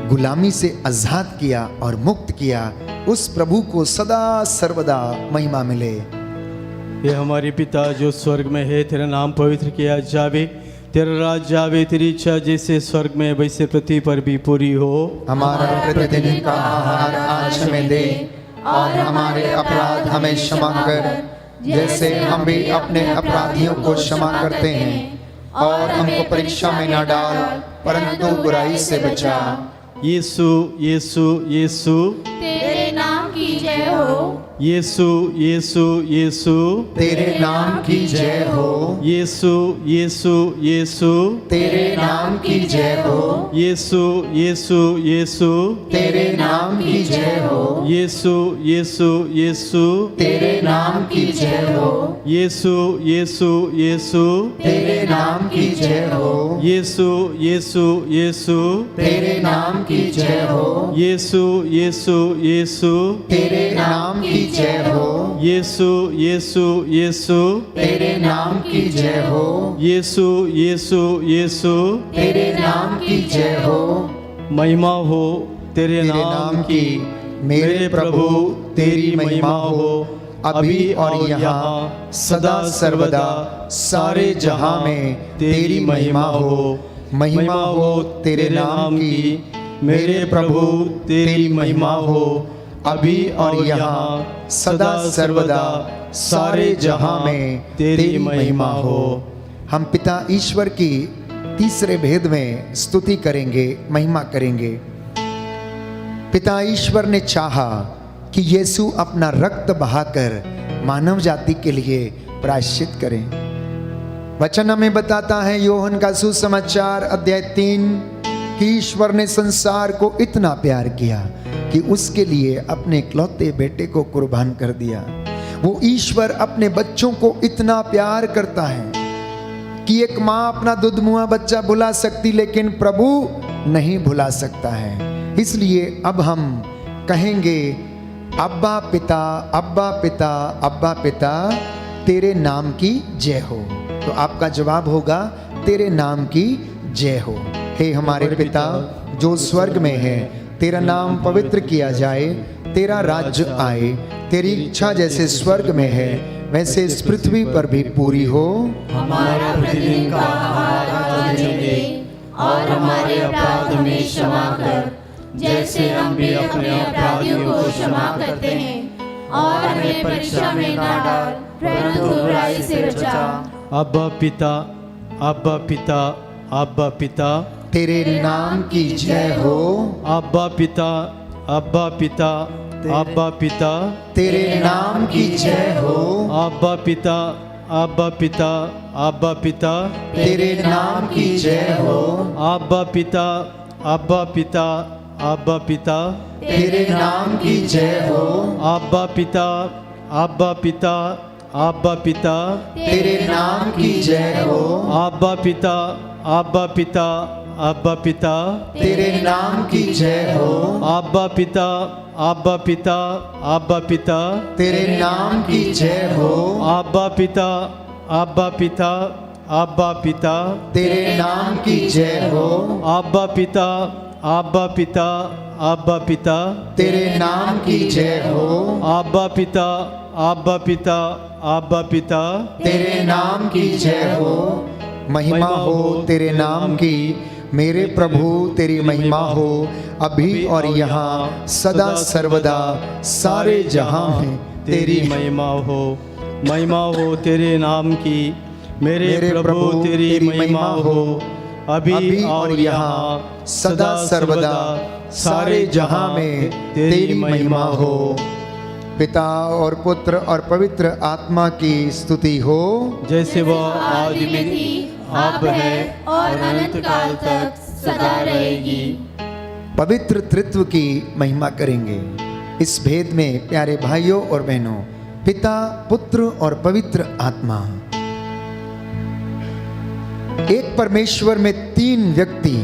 गुलामी से आजाद किया और मुक्त किया, उस प्रभु को सदा सर्वदा महिमा मिले। ये हमारे पिता जो स्वर्ग में है, तेरा नाम पवित्र किया जावे, तेरा राज्य आवे, तेरी इच्छा जैसे स्वर्ग में वैसे पृथ्वी पर भी पूरी हो। हमारा प्रतिदिन का आहार आज हमें दे, और हमारे अपराध हमें क्षमा कर, जैसे हम भी अपने अपराधियों को क्षमा करते हैं, और हमको परीक्षा में न डाल, परंतु बुराई से बचा। यीशु यीशु यीशु तेरे नाम की जय हो। यीशु यीशु यीशु तेरे नाम की जय हो। यीशु यीशु यीशु तेरे नाम की जय हो। यीशु यीशु यीशु तेरे नाम की जय हो। यीशु यीशु यीशु तेरे नाम की जय हो। यीशु यीशु यीशु तेरे नाम की जय हो। यीशु यीशु यीशु तेरे नाम की जय हो। यीशु यीशु यीशु तेरे नाम की जय हो। यीशु यीशु यीशु तेरे नाम की जय हो। यीशु यीशु यीशु तेरे नाम की जय हो। महिमा हो तेरे नाम की, मेरे प्रभु तेरी महिमा हो, अभी और यहाँ सदा सर्वदा सारे जहां में तेरी महिमा हो। महिमा हो तेरे नाम की, मेरे प्रभु तेरी महिमा हो, अभी और यहाँ सदा सर्वदा सारे जहां में तेरी महिमा हो। हम पिता ईश्वर की तीसरे भेद में स्तुति करेंगे, महिमा करेंगे। पिता ईश्वर ने चाहा कि यीशु अपना रक्त बहाकर मानव जाति के लिए प्रायश्चित करें। वचन हमें बताता है, योहन का सुसमाचार अध्याय 3, कि ईश्वर ने संसार को इतना प्यार किया कि उसके लिए अपने इकलौते बेटे को कुर्बान कर दिया। वो ईश्वर अपने बच्चों को इतना प्यार करता है कि एक माँ अपना दुधमुआ बच्चा भुला सकती, लेकिन प्रभु नहीं भुला सकता है। इसलिए अब हम कहेंगे, अब्बा पिता, अब्बा पिता, अब्बा पिता, तेरे नाम की जय हो। तो आपका जवाब होगा, तेरे नाम की जय हो। हे हमारे पिता जो स्वर्ग में है, तेरा नाम पवित्र किया जाए, तेरा राज्य आए, तेरी इच्छा जैसे स्वर्ग में है वैसे इस पृथ्वी पर भी पूरी हो। हमारा प्रतिदिन का आहार आज हमें दे, और हमारे अपराध में क्षमा कर, जैसे हम भी अपने अपराधियों को क्षमा करते हैं, और हमें परीक्षा में न डाल, परंतु बुराई से बचा। अब्बा पिता, अब्बा पिता, अब्बा पिता, तेरे नाम की जय हो। अब्बा पिता, अब्बा पिता, अब्बा पिता, तेरे नाम की जय हो। अब्बा पिता, अब्बा पिता, अब्बा पिता, तेरे नाम की जय हो। अब्बा पिता, अब्बा पिता, अब्बा पिता, तेरे नाम की जय हो। अब्बा पिता, अब्बा पिता, अब्बा पिता, तेरे नाम की जय हो। अब्बा पिता, अब्बा पिता, अब्बा पिता, तेरे नाम की जय हो। अब्बा पिता, अब्बा पिता, अब्बा पिता, तेरे नाम की जय हो। अब्बा पिता, अब्बा पिता, अब्बा पिता, तेरे नाम की जय हो। अब्बा पिता, अब्बा पिता, अब्बा पिता, तेरे नाम की जय हो। अब्बा पिता, अब्बा पिता, अब्बा पिता, तेरे नाम की जय हो। महिमा हो तेरे नाम की, मेरे प्रभु तेरी महिमा हो, अभी और यहाँ सदा सर्वदा सारे जहां में तेरी महिमा हो। महिमा हो तेरे नाम की, मेरे प्रभु तेरी महिमा हो, अभी और यहाँ सदा सर्वदा सारे जहां में तेरी महिमा हो। पिता और पुत्र और पवित्र आत्मा की स्तुति हो, जैसे वह आदि में थी, अब है और अनंत काल तक सदा रहेगी। पवित्र त्रित्व की महिमा करेंगे। इस भेद में प्यारे भाइयों और बहनों, पिता, पुत्र और पवित्र आत्मा, एक परमेश्वर में तीन व्यक्ति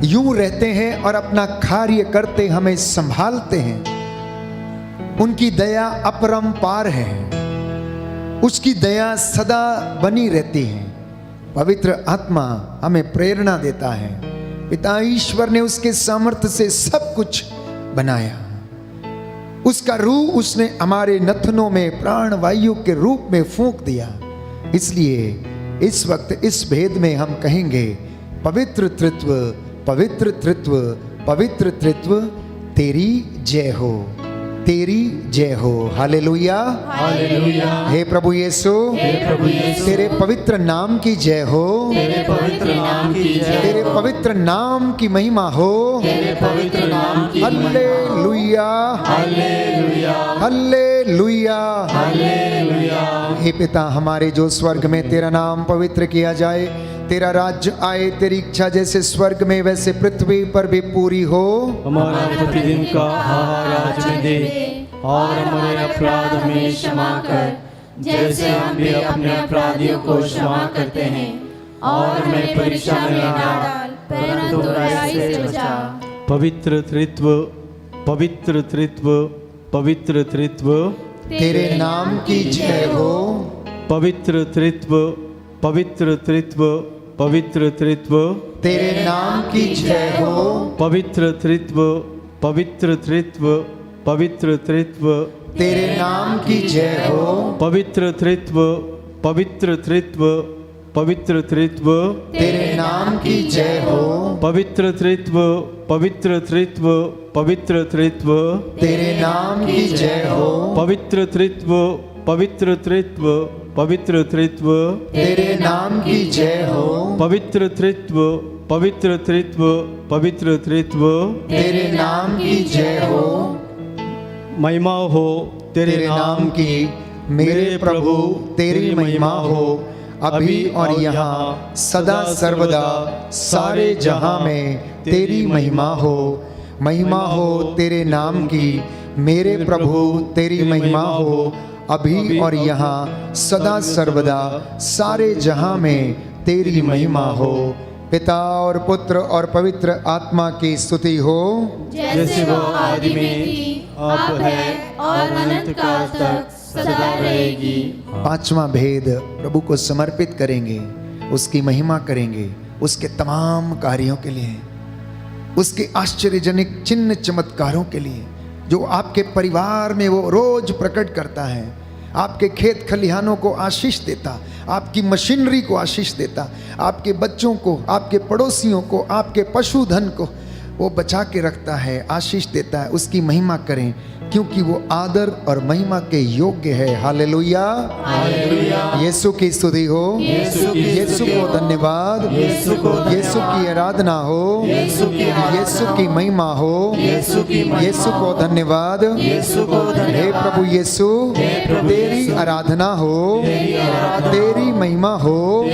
यूं रहते हैं और अपना कार्य करते हमें संभालते हैं। उनकी दया अपरंपार है, उसकी दया सदा बनी रहती है। पवित्र आत्मा हमें प्रेरणा देता है। पिता ईश्वर ने उसके सामर्थ्य से सब कुछ बनाया। उसका रूह उसने हमारे नथनों में प्राण वायु के रूप में फूंक दिया। इसलिए इस वक्त इस भेद में हम कहेंगे, पवित्र तृत्व, पवित्र तृत्व, पवित्र तृत्व, तेरी जय हो, तेरी जय हो। Hallelujah, hallelujah. हे प्रभु यीशु, हे प्रभु यीशु, तेरे पवित्र नाम की जय हो, तेरे पवित्र नाम की जय हो, तेरे पवित्र नाम की महिमा हो। तेरे पवित्र नाम की हालेलुया, हालेलुया, हालेलुया, हालेलुया। हे पिता हमारे जो स्वर्ग में, तेरा नाम पवित्र किया जाए, तेरा राज्य आए, तेरी इच्छा जैसे स्वर्ग में वैसे पृथ्वी पर भी पूरी हो। हमारा प्रतिदिन का आहार आज हमें दे, और हमारे अपराध हमें क्षमा कर, जैसे हम भी अपने अपराधियों को क्षमा करते हैं, और हमें परीक्षा में न डाल, परंतु बुराई से बचा। पवित्र त्रित्व, पवित्र त्रित्व, पवित्र त्रित्व, तेरे नाम की जय हो। पवित्र त्रित्व, पवित्र त्रित्व, पवित्र त्रित्व, तेरे नाम की जय हो। पवित्र त्रित्व, पवित्र त्रित्व, पवित्र त्रित्व, तेरे नाम की जय हो। पवित्र त्रित्व, पवित्र त्रित्व, पवित्र त्रित्व, तेरे नाम की जय हो। पवित्र त्रित्व, पवित्र त्रित्व, पवित्र त्रित्व, तेरे नाम की जय हो। पवित्र त्रित्व, पवित्र त्रित्व, पवित्र त्रित्व, तेरे नाम की जय हो। पवित्र त्रित्व, पवित्र त्रित्व, पवित्र त्रित्व, तेरे नाम की जय हो। महिमा हो तेरे नाम की, मेरे प्रभु तेरी महिमा हो, अभी और यहाँ सदा सर्वदा सारे जहां में तेरी महिमा हो। महिमा हो तेरे नाम की, मेरे प्रभु तेरी महिमा हो, अभी और यहाँ सदा सर्वदा सारे जहां में तेरी महिमा हो। पिता और पुत्र और पवित्र आत्मा की स्तुति हो, जैसे वो आदि में थी, अब है और अनंत काल तक सदा रहेगी। पांचवा भेद प्रभु को समर्पित करेंगे, उसकी महिमा करेंगे, उसके तमाम कार्यों के लिए, उसके आश्चर्यजनक चिन्ह चमत्कारों के लिए जो आपके परिवार में वो रोज प्रकट करता है। आपके खेत खलिहानों को आशीष देता, आपकी मशीनरी को आशीष देता, आपके बच्चों को, आपके पड़ोसियों को, आपके पशुधन को वो बचा के रखता है, आशीष देता है। उसकी महिमा करें क्योंकि वो आदर और महिमा के योग्य है। Hallelujah, hallelujah. यीशु की स्तुति हो, यीशु को धन्यवाद, यीशु की आराधना हो, यीशु की महिमा हो, यीशु को धन्यवाद। हे प्रभु यीशु, तेरी आराधना हो, तेरी महिमा हो,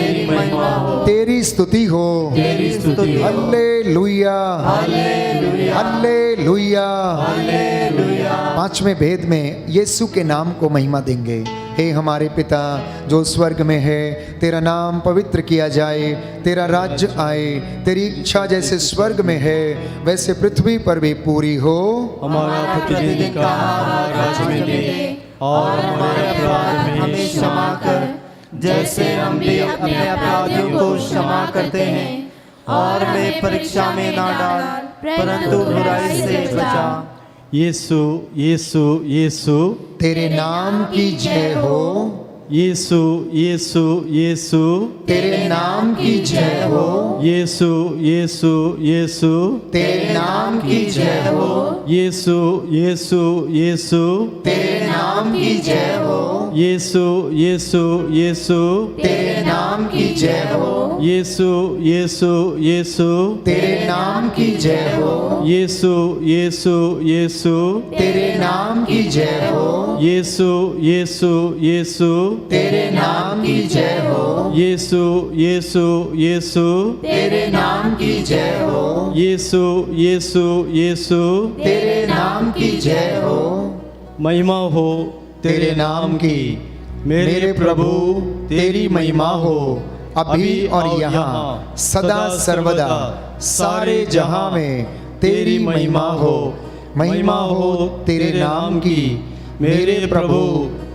तेरी स्तुति हो। Hallelujah, hallelujah. पांचवें भेद में यीशु के नाम को महिमा देंगे। हे हमारे पिता जो स्वर्ग में है, तेरा नाम पवित्र किया जाए, तेरा राज्य आए, तेरी इच्छा जैसे स्वर्ग में है वैसे पृथ्वी पर भी पूरी हो। हमारा प्रतिदिन का आहार आज हमें दे, और हमारे अपराध हमें क्षमा कर, जैसे हम भी अपने अपराधियों को क्षमा करते हैं, और हमें परीक्षा में ना डाल, परंतु बुराई से बचा। यीशु, यीशु, यीशु, तेरे नाम की जय हो। यीशु, यीशु, यीशु, तेरे नाम की जय हो। यीशु, यीशु, यीशु, तेरे नाम की जय हो। यीशु, यीशु, यीशु, तेरे नाम की जय हो। यीशु, यीशु, यीशु, तेरे नाम की जय हो। यीशु, यीशु, यीशु, तेरे नाम की जय हो। यीशु, यीशु, यीशु, तेरे नाम की जय हो। यीशु, यीशु, यीशु, तेरे नाम की जय हो। यीशु, यीशु, यीशु, तेरे नाम की जय हो। यीशु, यीशु, यीशु, तेरे नाम की जय हो। महिमा हो तेरे नाम की, मेरे प्रभु तेरी महिमा हो, अभी और यहाँ सदा सर्वदा सारे जहां में तेरी महिमा हो। महिमा हो तेरे नाम की, मेरे प्रभु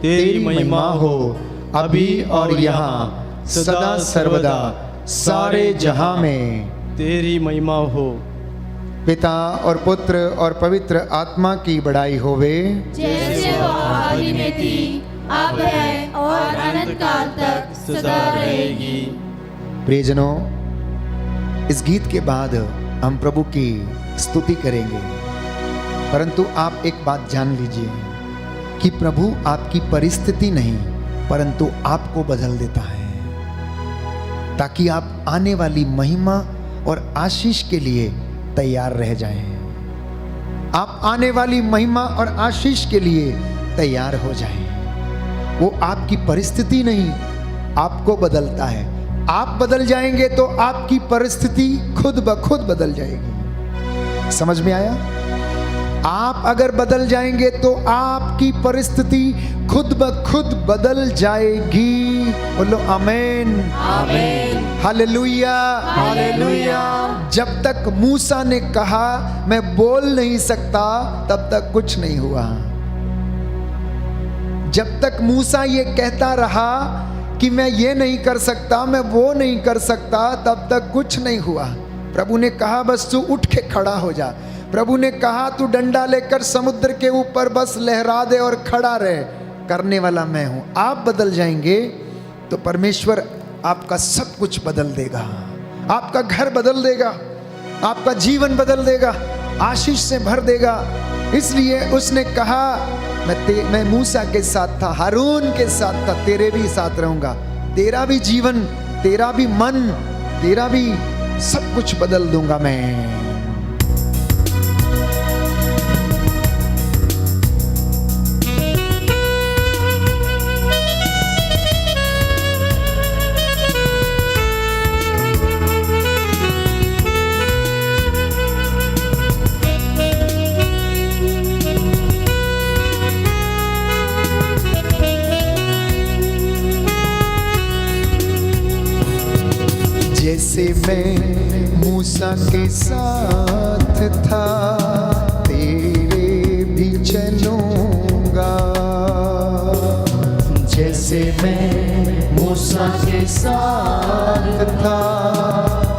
तेरी महिमा हो, अभी और यहाँ सदा सर्वदा सारे जहां में तेरी महिमा हो। पिता और पुत्र और पवित्र आत्मा की बड़ाई होवे, जैसे वो आदि में थी, अब है और अनंत काल तक सदा रहेगी। प्रियजनों, इस गीत के बाद हम प्रभु की स्तुति करेंगे, परंतु आप एक बात जान लीजिए कि प्रभु आपकी परिस्थिति नहीं परंतु आपको बदल देता है, ताकि आप आने वाली महिमा और आशीष के लिए तैयार रह जाएं। आप आने वाली महिमा और आशीष के लिए तैयार हो जाएं। वो आपकी परिस्थिति नहीं, आपको बदलता है। आप बदल जाएंगे तो आपकी परिस्थिति खुद ब खुद बदल जाएगी। समझ में आया? आप अगर बदल जाएंगे तो आपकी परिस्थिति खुद ब खुद बदल जाएगी। बोलो आमीन, आमीन, हालेलुया, हालेलुया। जब तक मूसा ने कहा मैं बोल नहीं सकता, तब तक कुछ नहीं हुआ। जब तक मूसा ये कहता रहा कि मैं ये नहीं कर सकता, मैं वो नहीं कर सकता, तब तक कुछ नहीं हुआ। प्रभु ने कहा बस तू उठ के खड़ा हो जा। प्रभु ने कहा तू डंडा लेकर समुद्र के ऊपर बस लहरा दे और खड़ा रहे, करने वाला मैं हूं। आप बदल जाएंगे तो परमेश्वर आपका सब कुछ बदल देगा। आपका घर बदल देगा, आपका जीवन बदल देगा, आशीष से भर देगा। इसलिए उसने कहा मैं मूसा के साथ था, हारून के साथ था, तेरे भी साथ रहूंगा। तेरा भी जीवन, तेरा भी मन, तेरा भी सब कुछ बदल दूंगा मैं। जैसे मैं मूसा के साथ था, तेरे भी चलूंगा। जैसे मैं मूसा के साथ था,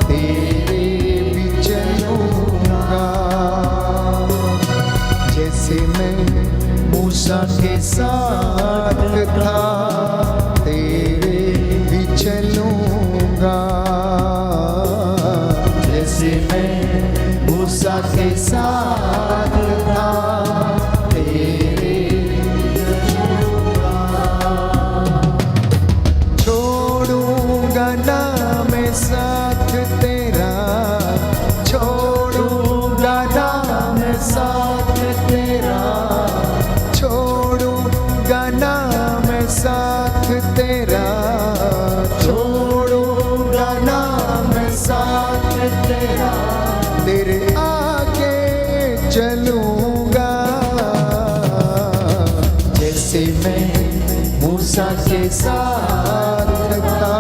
तेरे भी चलूंगा। जैसे मैं मूसा के साथ था, तेरे भी चलूंगा। जैसे मैं मूसा के साथ था, तेरे चलूंगा। छोड़ूंगा ना मैं साथ तेरा, छोड़ूंगा ना मैं साथ तेरा, छोड़ूंगा ना मैं साथ तेरा, छोड़ूंगा ना मैं साथ तेरा, तेरे आगे चलूंगा। जैसे मैं मूसा के साथ था,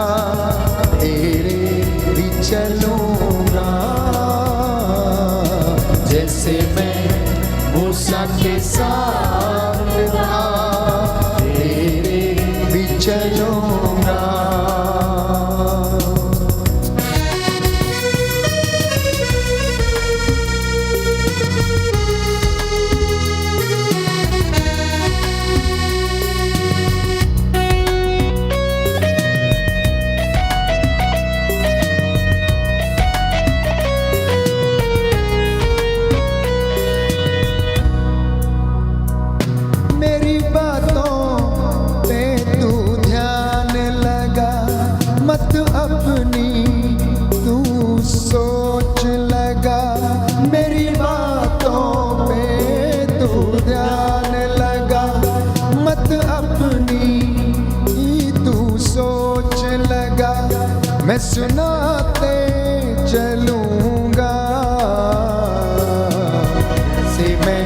तेरे भी चलूंगा। जैसे मैं मूसा के साथ था, तेरे भी चलूंगा। मेरी बातों पे तू ध्यान लगा, मत अपनी तू सोच लगा। मेरी बातों पे तू ध्यान लगा, मत अपनी तू सोच लगा। मैं सुनाते चलूंगा। से मैं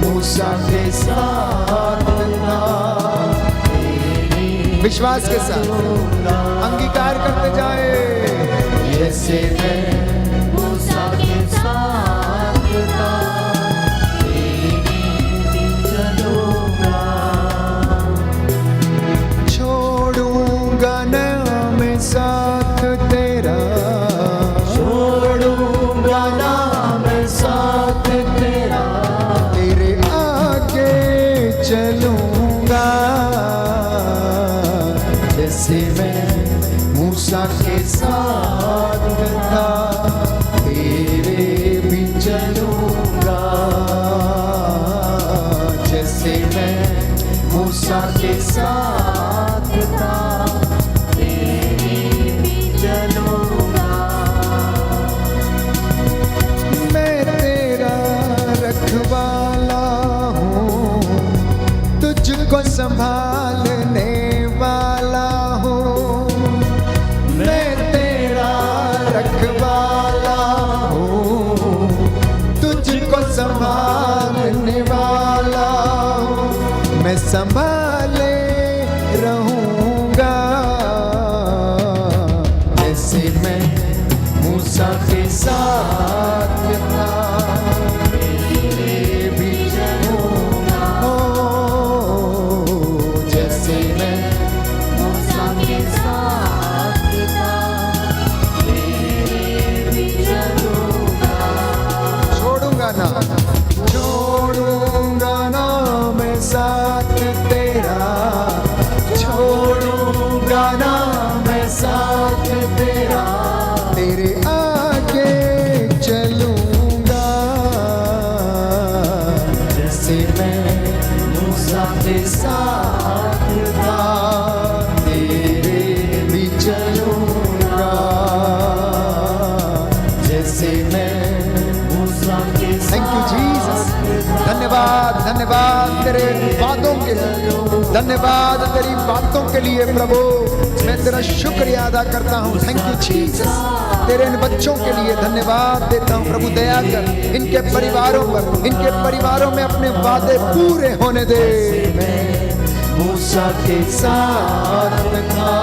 मूसा के साथ था, विश्वास के साथ अंगीकार करते जाए। जैसे मैं मूसा के साथ था, छोड़ूंगा ना मूसा के साथ था, तेरे भी चलूंगा। मैं तेरा रखवाला हूँ, तुझको संभालने वाला हूँ। मैं तेरा रखवाला हूँ, तुझको संभालने वाला हूँ। मैं संभाले रहूंगा, जैसे मैं मूसा के साथ था, तेरे भी चलूंगा। ओ, जैसे मैं मूसा के साथ था, तेरे भी चलूंगा। छोड़ूंगा ना, छोड़ूंगा ना मैं साथ तेरा, छोड़ूंगा ना मैं साथ तेरा, तेरे आगे चलूंगा। जैसे मैं मूसा के साथ था, तेरे भी चलूंगा। जैसे मैं मूसा के साथ। Thank you Jesus. धन्यवाद, धन्यवाद तेरे वादों के लिए, धन्यवाद तेरी बातों के लिए प्रभु। मैं तेरा शुक्रिया अदा करता हूँ। Thank you Jesus. तेरे इन बच्चों के लिए धन्यवाद देता हूँ प्रभु। दया कर इनके परिवारों पर, इनके परिवारों में अपने वादे पूरे होने दे। मैं मूसा के साथ था,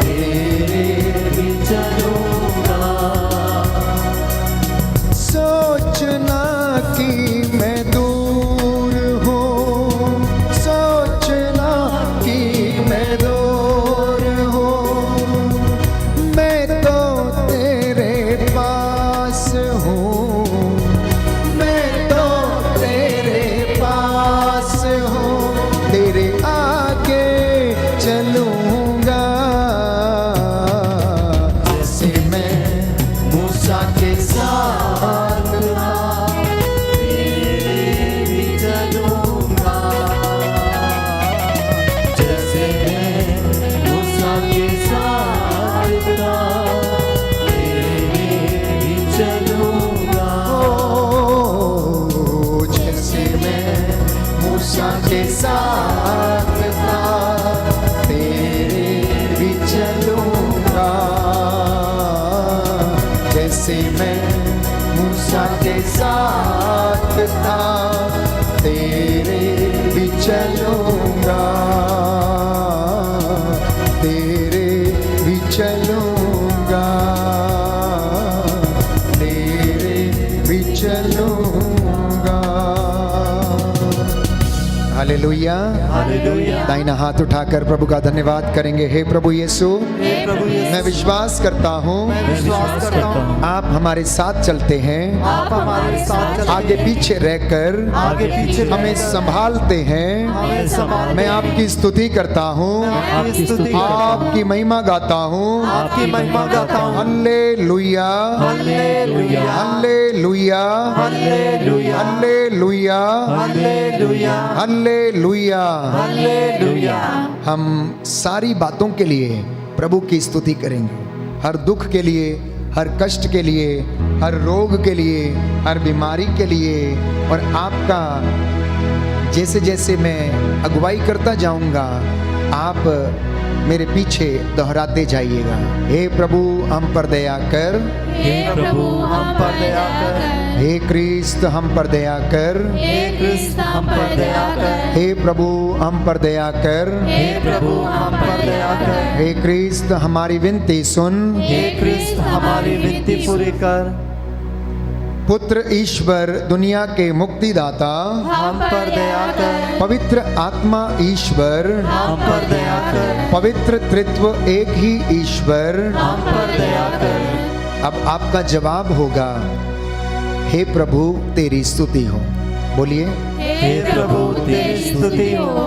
तेरे भी चलूंगा। सोचना कि मैं दूर हूँ, सोचना कि मैं दूर हूँ, मैं तो तेरे पास हूँ, मैं तो तेरे पास हूँ, तेरे आगे चलूंगा। जैसे मैं मूसा के साथ था, तेरे भी चलूंगा। जैसे मैं मूसा के साथ था, तेरे भी चलूंगा। ओ, जैसे मैं मूसा के साथ था, तेरे भी चलूंगा। जैसे मैं मूसा के साथ था, तेरे भी चलूंगा, तेरे भी चलूंगा, तेरे भी चलूंगा। Hallelujah, hallelujah. दाहिना हाथ उठाकर प्रभु का धन्यवाद करेंगे। हे प्रभु यीशु, हे प्रभु यीशु, मैं विश्वास करता हूँ मैं विश्वास करता हूँ आप हमारे साथ चलते हैं, आप हमारे साथ चलते आगे हैं, पीछे रहकर आगे पीछे हमें रहकर संभालते हैं। हमें संभालते मैं हैं। आपकी स्तुति करता हूँ, आपकी स्तुति करता हूँ, आपकी महिमा गाता हूँ। आपकी महिमा गाता हूँ। Hallelujah, hallelujah, hallelujah, hallelujah, hallelujah, hallelujah, hallelujah. Hallelujah. हम सारी बातों के लिए प्रभु की स्तुति करेंगे। हर दुख के लिए, हर कष्ट के लिए, हर रोग के लिए, हर बीमारी के लिए। और आपका जैसे जैसे मैं अगुवाई करता जाऊंगा, आप मेरे पीछे दोहराते जाइएगा। हे प्रभु हम पर दया कर, हे प्रभु हम पर दया कर, हे क्रिस्त हम पर दया कर, हे क्रिस्त हम पर दया कर, हे प्रभु हम पर दया कर, हे प्रभु हम पर दया कर, हे क्रिस्त हमारी विनती सुन। हे क्रिस्त हमारी विनती पूरी कर। पुत्र ईश्वर दुनिया के मुक्तिदाता, हम पर दया कर। पवित्र आत्मा ईश्वर, हम पर दया कर। पवित्र त्रित्व एक ही ईश्वर। हम पर दया कर। अब आपका जवाब होगा, हे प्रभु तेरी स्तुति हो। बोलिए, हे प्रभु तेरी स्तुति हो।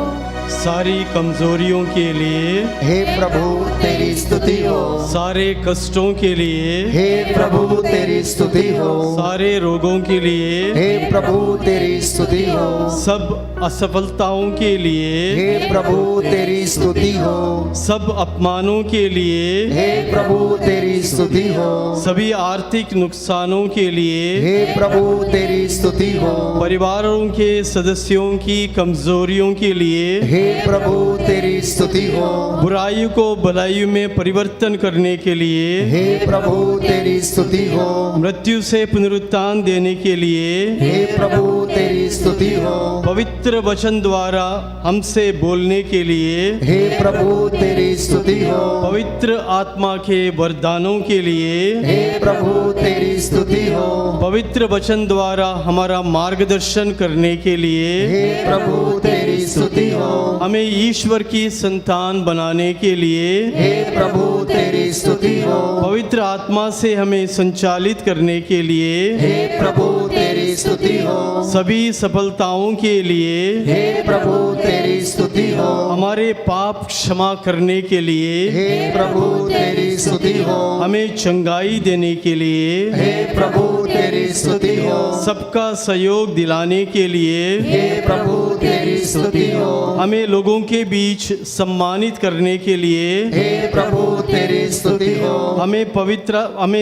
सारी कमजोरियों के लिए, हे प्रभु तेरी स्तुति हो। सारे कष्टों के लिए, हे प्रभु तेरी स्तुति हो। सारे रोगों के लिए, हे प्रभु तेरी स्तुति हो। सब असफलताओं के लिए, हे प्रभु तेरी स्तुति हो। सब अपमानों के लिए, हे प्रभु तेरी स्तुति हो। सभी आर्थिक नुकसानों के लिए, हे प्रभु तेरी स्तुति हो। परिवारों के सदस्यों की कमजोरियों के लिए, हे प्रभु तेरी स्तुति हो। बुराई को भलाई में परिवर्तन करने के लिए, हे प्रभु तेरी स्तुति हो। मृत्यु से पुनरुत्थान देने के लिए, हे प्रभु तेरी स्तुति हो। पवित्र वचन द्वारा हमसे बोलने के लिए, हे प्रभु तेरी स्तुति हो। पवित्र आत्मा के वरदानों के लिए, हे प्रभु तेरी स्तुति हो। पवित्र वचन द्वारा हमारा मार्गदर्शन करने के लिए, हे प्रभु तेरी स्तुति हो। हमें ईश्वर की संतान बनाने के लिए, हे प्रभु तेरी स्तुति हो। पवित्र आत्मा से हमें संचालित करने के लिए, हे प्रभु तेरी स्तुति हो। सभी सफलताओं के लिए, हे प्रभु तेरी स्तुति हो। हमारे पाप क्षमा करने के लिए, हे प्रभु तेरी स्तुति हो। हमें चंगाई देने के लिए, हे प्रभु तेरी स्तुति हो। सबका सहयोग दिलाने के लिए, हे प्रभु तेरी स्तुति हो। हमें लोगों के बीच सम्मानित करने के लिए, हे प्रभु तेरी स्तुति हो। हमें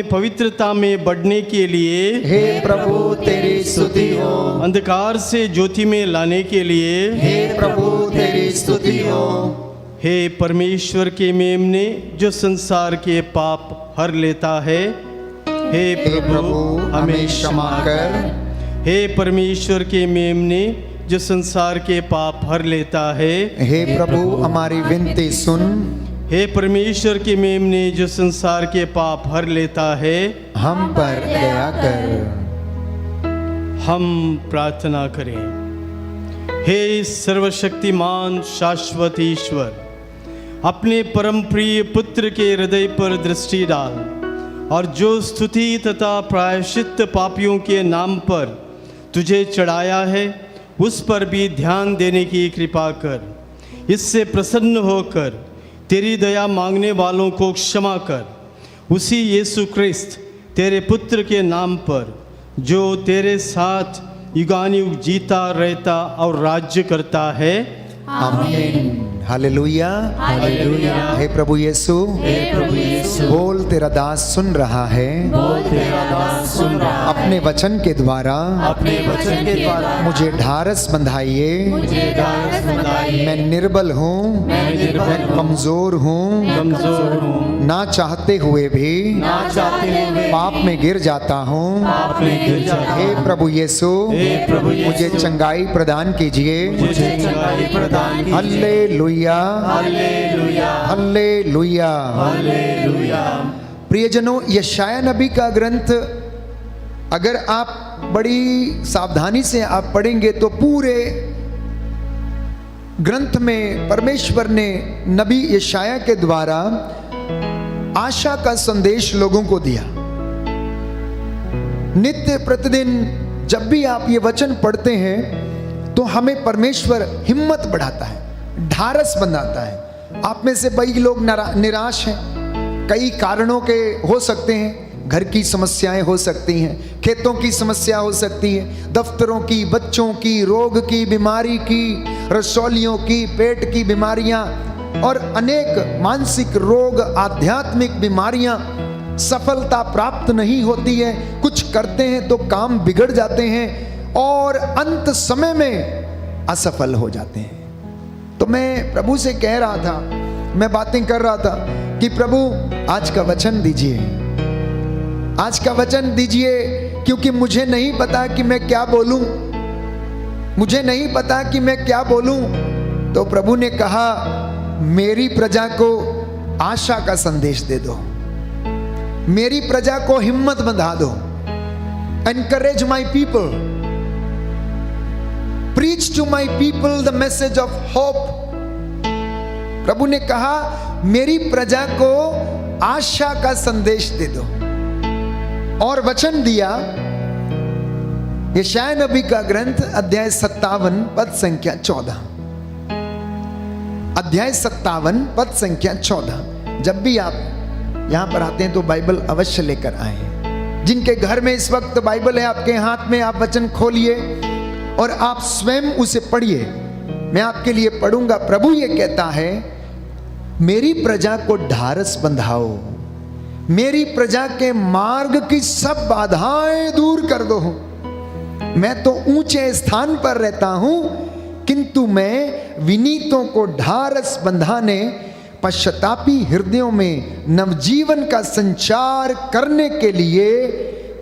पवित्रता में बढ़ने के लिए, हे प्रभु तेरी स्तुति हो। अंधकार से ज्योति में लाने के लिए, हे प्रभु तेरी स्तुति हो। हे परमेश्वर के मेमने जो संसार के पाप हर लेता है, हे हे प्रभु हमें क्षमा कर। हे परमेश्वर के मेमने जो संसार के पाप हर लेता है, हे प्रभु हमारी विनती सुन। हे परमेश्वर के मेमने जो संसार के पाप हर लेता है, हम पर दया कर। हम प्रार्थना करें। हे सर्वशक्तिमान शाश्वत ईश्वर, अपने परम प्रिय पुत्र के हृदय पर दृष्टि डाल और जो स्तुति तथा प्रायश्चित पापियों के नाम पर तुझे चढ़ाया है उस पर भी ध्यान देने की कृपा कर। इससे प्रसन्न होकर तेरी दया मांगने वालों को क्षमा कर। उसी यीशु क्रिस्त तेरे पुत्र के नाम पर जो तेरे साथ युगानुयुग जीता रहता और राज्य करता है। आमीन। Hallelujah hallelujah. हे प्रभु यीशु, हे प्रभु यीशु, बोल तेरा दास सुन रहा है। बोल तेरा दास सुन रहा है। अपने वचन के द्वारा अपने वचन के द्वारा मुझे ढारस बंधाइए। मुझे ढारस बंधाइए। मैं निर्बल हूँ, मैं निर्बल मैं कमजोर हूँ, कमजोर हूँ, ना चाहते हुए भी ना चाहते हुए पाप में गिर जाता हूँ। पाप में गिर जाता हे हूँ। प्रभु यीशु, हे प्रभु यीशु, मुझे चंगाई प्रदान कीजिए। मुझे चंगाई प्रदान कीजिए। Hallelujah hallelujah hallelujah. हालेलुया। प्रियजनों, यशाया नबी का ग्रंथ अगर आप बड़ी सावधानी से आप पढ़ेंगे तो पूरे ग्रंथ में परमेश्वर ने नबी यशाया के द्वारा आशा का संदेश लोगों को दिया। नित्य प्रतिदिन जब भी आप ये वचन पढ़ते हैं तो हमें परमेश्वर हिम्मत बढ़ाता है, ढारस बनाता है। आप में से कई लोग निराश हैं, कई कारणों के हो सकते हैं। घर की समस्याएं हो सकती हैं, खेतों की समस्या हो सकती है, दफ्तरों की, बच्चों की, रोग की, बीमारी की, रसौलियों की, पेट की बीमारियां और अनेक मानसिक रोग, आध्यात्मिक बीमारियां। सफलता प्राप्त नहीं होती है, कुछ करते हैं तो काम बिगड़ जाते हैं और अंत समय में असफल हो जाते हैं। तो मैं प्रभु से कह रहा था, मैं बातें कर रहा था कि प्रभु आज का वचन दीजिए, आज का वचन दीजिए, क्योंकि मुझे नहीं पता कि मैं क्या बोलूं, मुझे नहीं पता कि मैं क्या बोलूं। तो प्रभु ने कहा, मेरी प्रजा को आशा का संदेश दे दो, मेरी प्रजा को हिम्मत बंधा दो। Encourage my people, preach to my people the message of hope. प्रभु ने कहा, मेरी प्रजा को आशा का संदेश दे दो। और वचन दिया, यशाया नबी का ग्रंथ अध्याय 57 पद संख्या 14। अध्याय 57 पद संख्या 14। जब भी आप यहाँ पर आते हैं तो बाइबल अवश्य लेकर आए। जिनके घर में इस वक्त बाइबल है आपके हाथ में, आप वचन खोलिए और आप स्वयं उसे पढ़िए। मैं आपके लिए पढ़ूंगा। प्रभु ये कहता है, मेरी प्रजा को ढारस बंधाओ, मेरी प्रजा के मार्ग की सब बाधाएं दूर कर दो। मैं तो ऊंचे स्थान पर रहता हूं, किंतु मैं विनीतों को ढारस बंधाने, पश्चातापी हृदयों में नवजीवन का संचार करने के लिए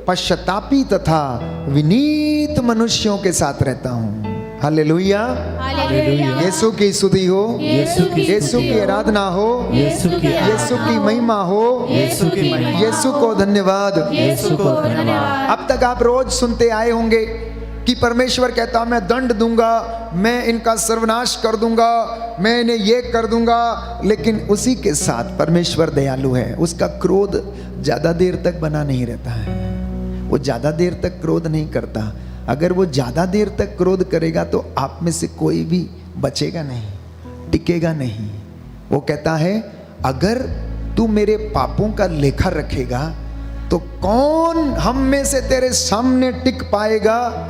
पश्चातापी तथा विनीत मनुष्यों के साथ रहता हूं। Hallelujah, hallelujah. यीशु की स्तुति हो, यीशु की आराधना हो, यीशु की महिमा हो, यीशु को धन्यवाद। अब तक आप रोज सुनते आए होंगे कि परमेश्वर कहता मैं दंड दूंगा, मैं इनका सर्वनाश कर दूंगा, मैं इन्हें ये कर दूंगा। लेकिन उसी के साथ परमेश्वर दयालु है, उसका क्रोध ज्यादा देर तक बना नहीं रहता है। वो ज्यादा देर तक क्रोध नहीं करता। अगर वो ज्यादा देर तक क्रोध करेगा तो आप में से कोई भी बचेगा नहीं, टिकेगा नहीं। वो कहता है, अगर तू मेरे पापों का लेखा रखेगा तो कौन हम में से तेरे सामने टिक पाएगा?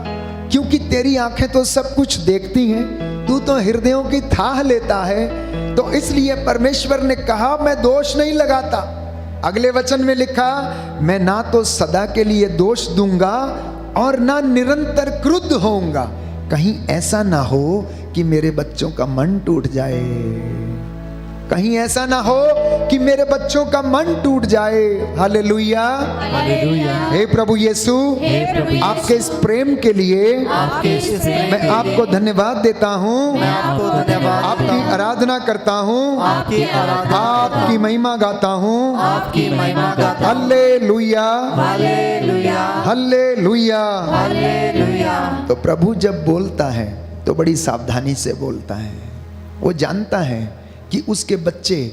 क्योंकि तेरी आंखें तो सब कुछ देखती हैं, तू तो हृदयों की थाह लेता है। तो इसलिए परमेश्वर ने कहा, मैं दोष नहीं लगाता। अगले वचन में लिखा, मैं ना तो सदा के लिए दोष दूंगा और ना निरंतर क्रुद्ध होऊंगा। कहीं ऐसा ना हो कि मेरे बच्चों का मन टूट जाए, कहीं ऐसा ना हो कि मेरे बच्चों का मन टूट जाए। हालेलुया, हे प्रभु यीशु, आपके इस प्रेम के लिए मैं आपको धन्यवाद देता हूँ, आपकी आराधना करता हूँ, आपकी महिमा गाता हूँ। Hallelujah, hallelujah. तो प्रभु जब बोलता है तो बड़ी सावधानी से बोलता है। वो जानता है कि उसके बच्चे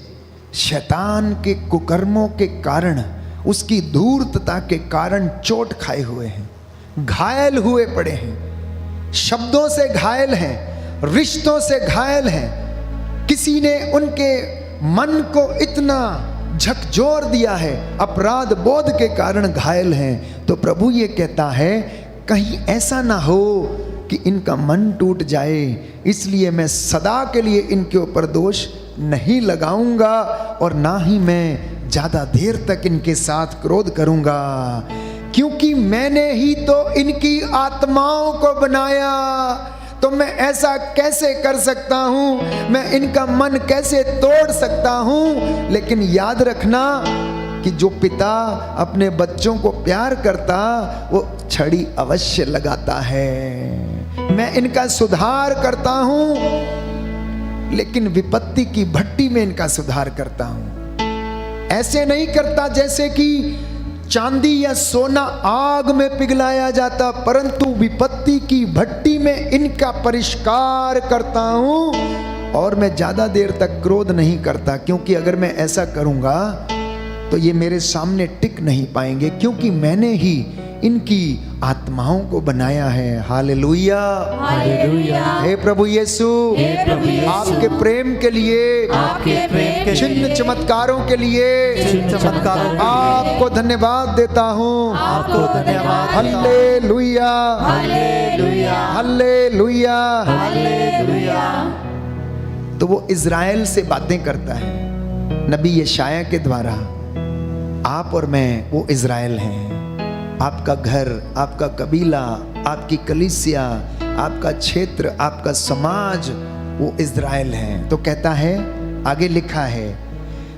शैतान के कुकर्मों के कारण, उसकी धूर्तता के कारण चोट खाए हुए हैं, घायल हुए पड़े हैं, शब्दों से घायल हैं, रिश्तों से घायल हैं। किसी ने उनके मन को इतना झकझोर दिया है, अपराध बोध के कारण घायल हैं। तो प्रभु ये कहता है, कहीं ऐसा ना हो कि इनका मन टूट जाए, इसलिए मैं सदा के लिए इनके ऊपर दोष नहीं लगाऊंगा और ना ही मैं ज्यादा देर तक इनके साथ क्रोध करूंगा, क्योंकि मैंने ही तो इनकी आत्माओं को बनाया। तो मैं ऐसा कैसे कर सकता हूं, मैं इनका मन कैसे तोड़ सकता हूं? लेकिन याद रखना कि जो पिता अपने बच्चों को प्यार करता, वो छड़ी अवश्य लगाता है। मैं इनका सुधार करता हूं, लेकिन विपत्ति की भट्टी में इनका सुधार करता हूं। ऐसे नहीं करता जैसे कि चांदी या सोना आग में पिघलाया जाता, परंतु विपत्ति की भट्टी में इनका परिष्कार करता हूं। और मैं ज्यादा देर तक क्रोध नहीं करता, क्योंकि अगर मैं ऐसा करूंगा तो ये मेरे सामने टिक नहीं पाएंगे, क्योंकि मैंने ही इनकी आत्माओं को बनाया है। हालेलुया, हे प्रभु यीशु, आपके प्रेम के लिए, चिन्ह चमत्कारों के लिए आपको धन्यवाद देता हूँ। Hallelujah, hallelujah. तो वो इज़राइल से बातें करता है नबी यशाया के द्वारा। आप और मैं वो इज़राइल हैं। आपका घर, आपका कबीला, आपकी कलीसिया, आपका क्षेत्र, आपका समाज वो इज़राइल है। तो कहता है, आगे लिखा है,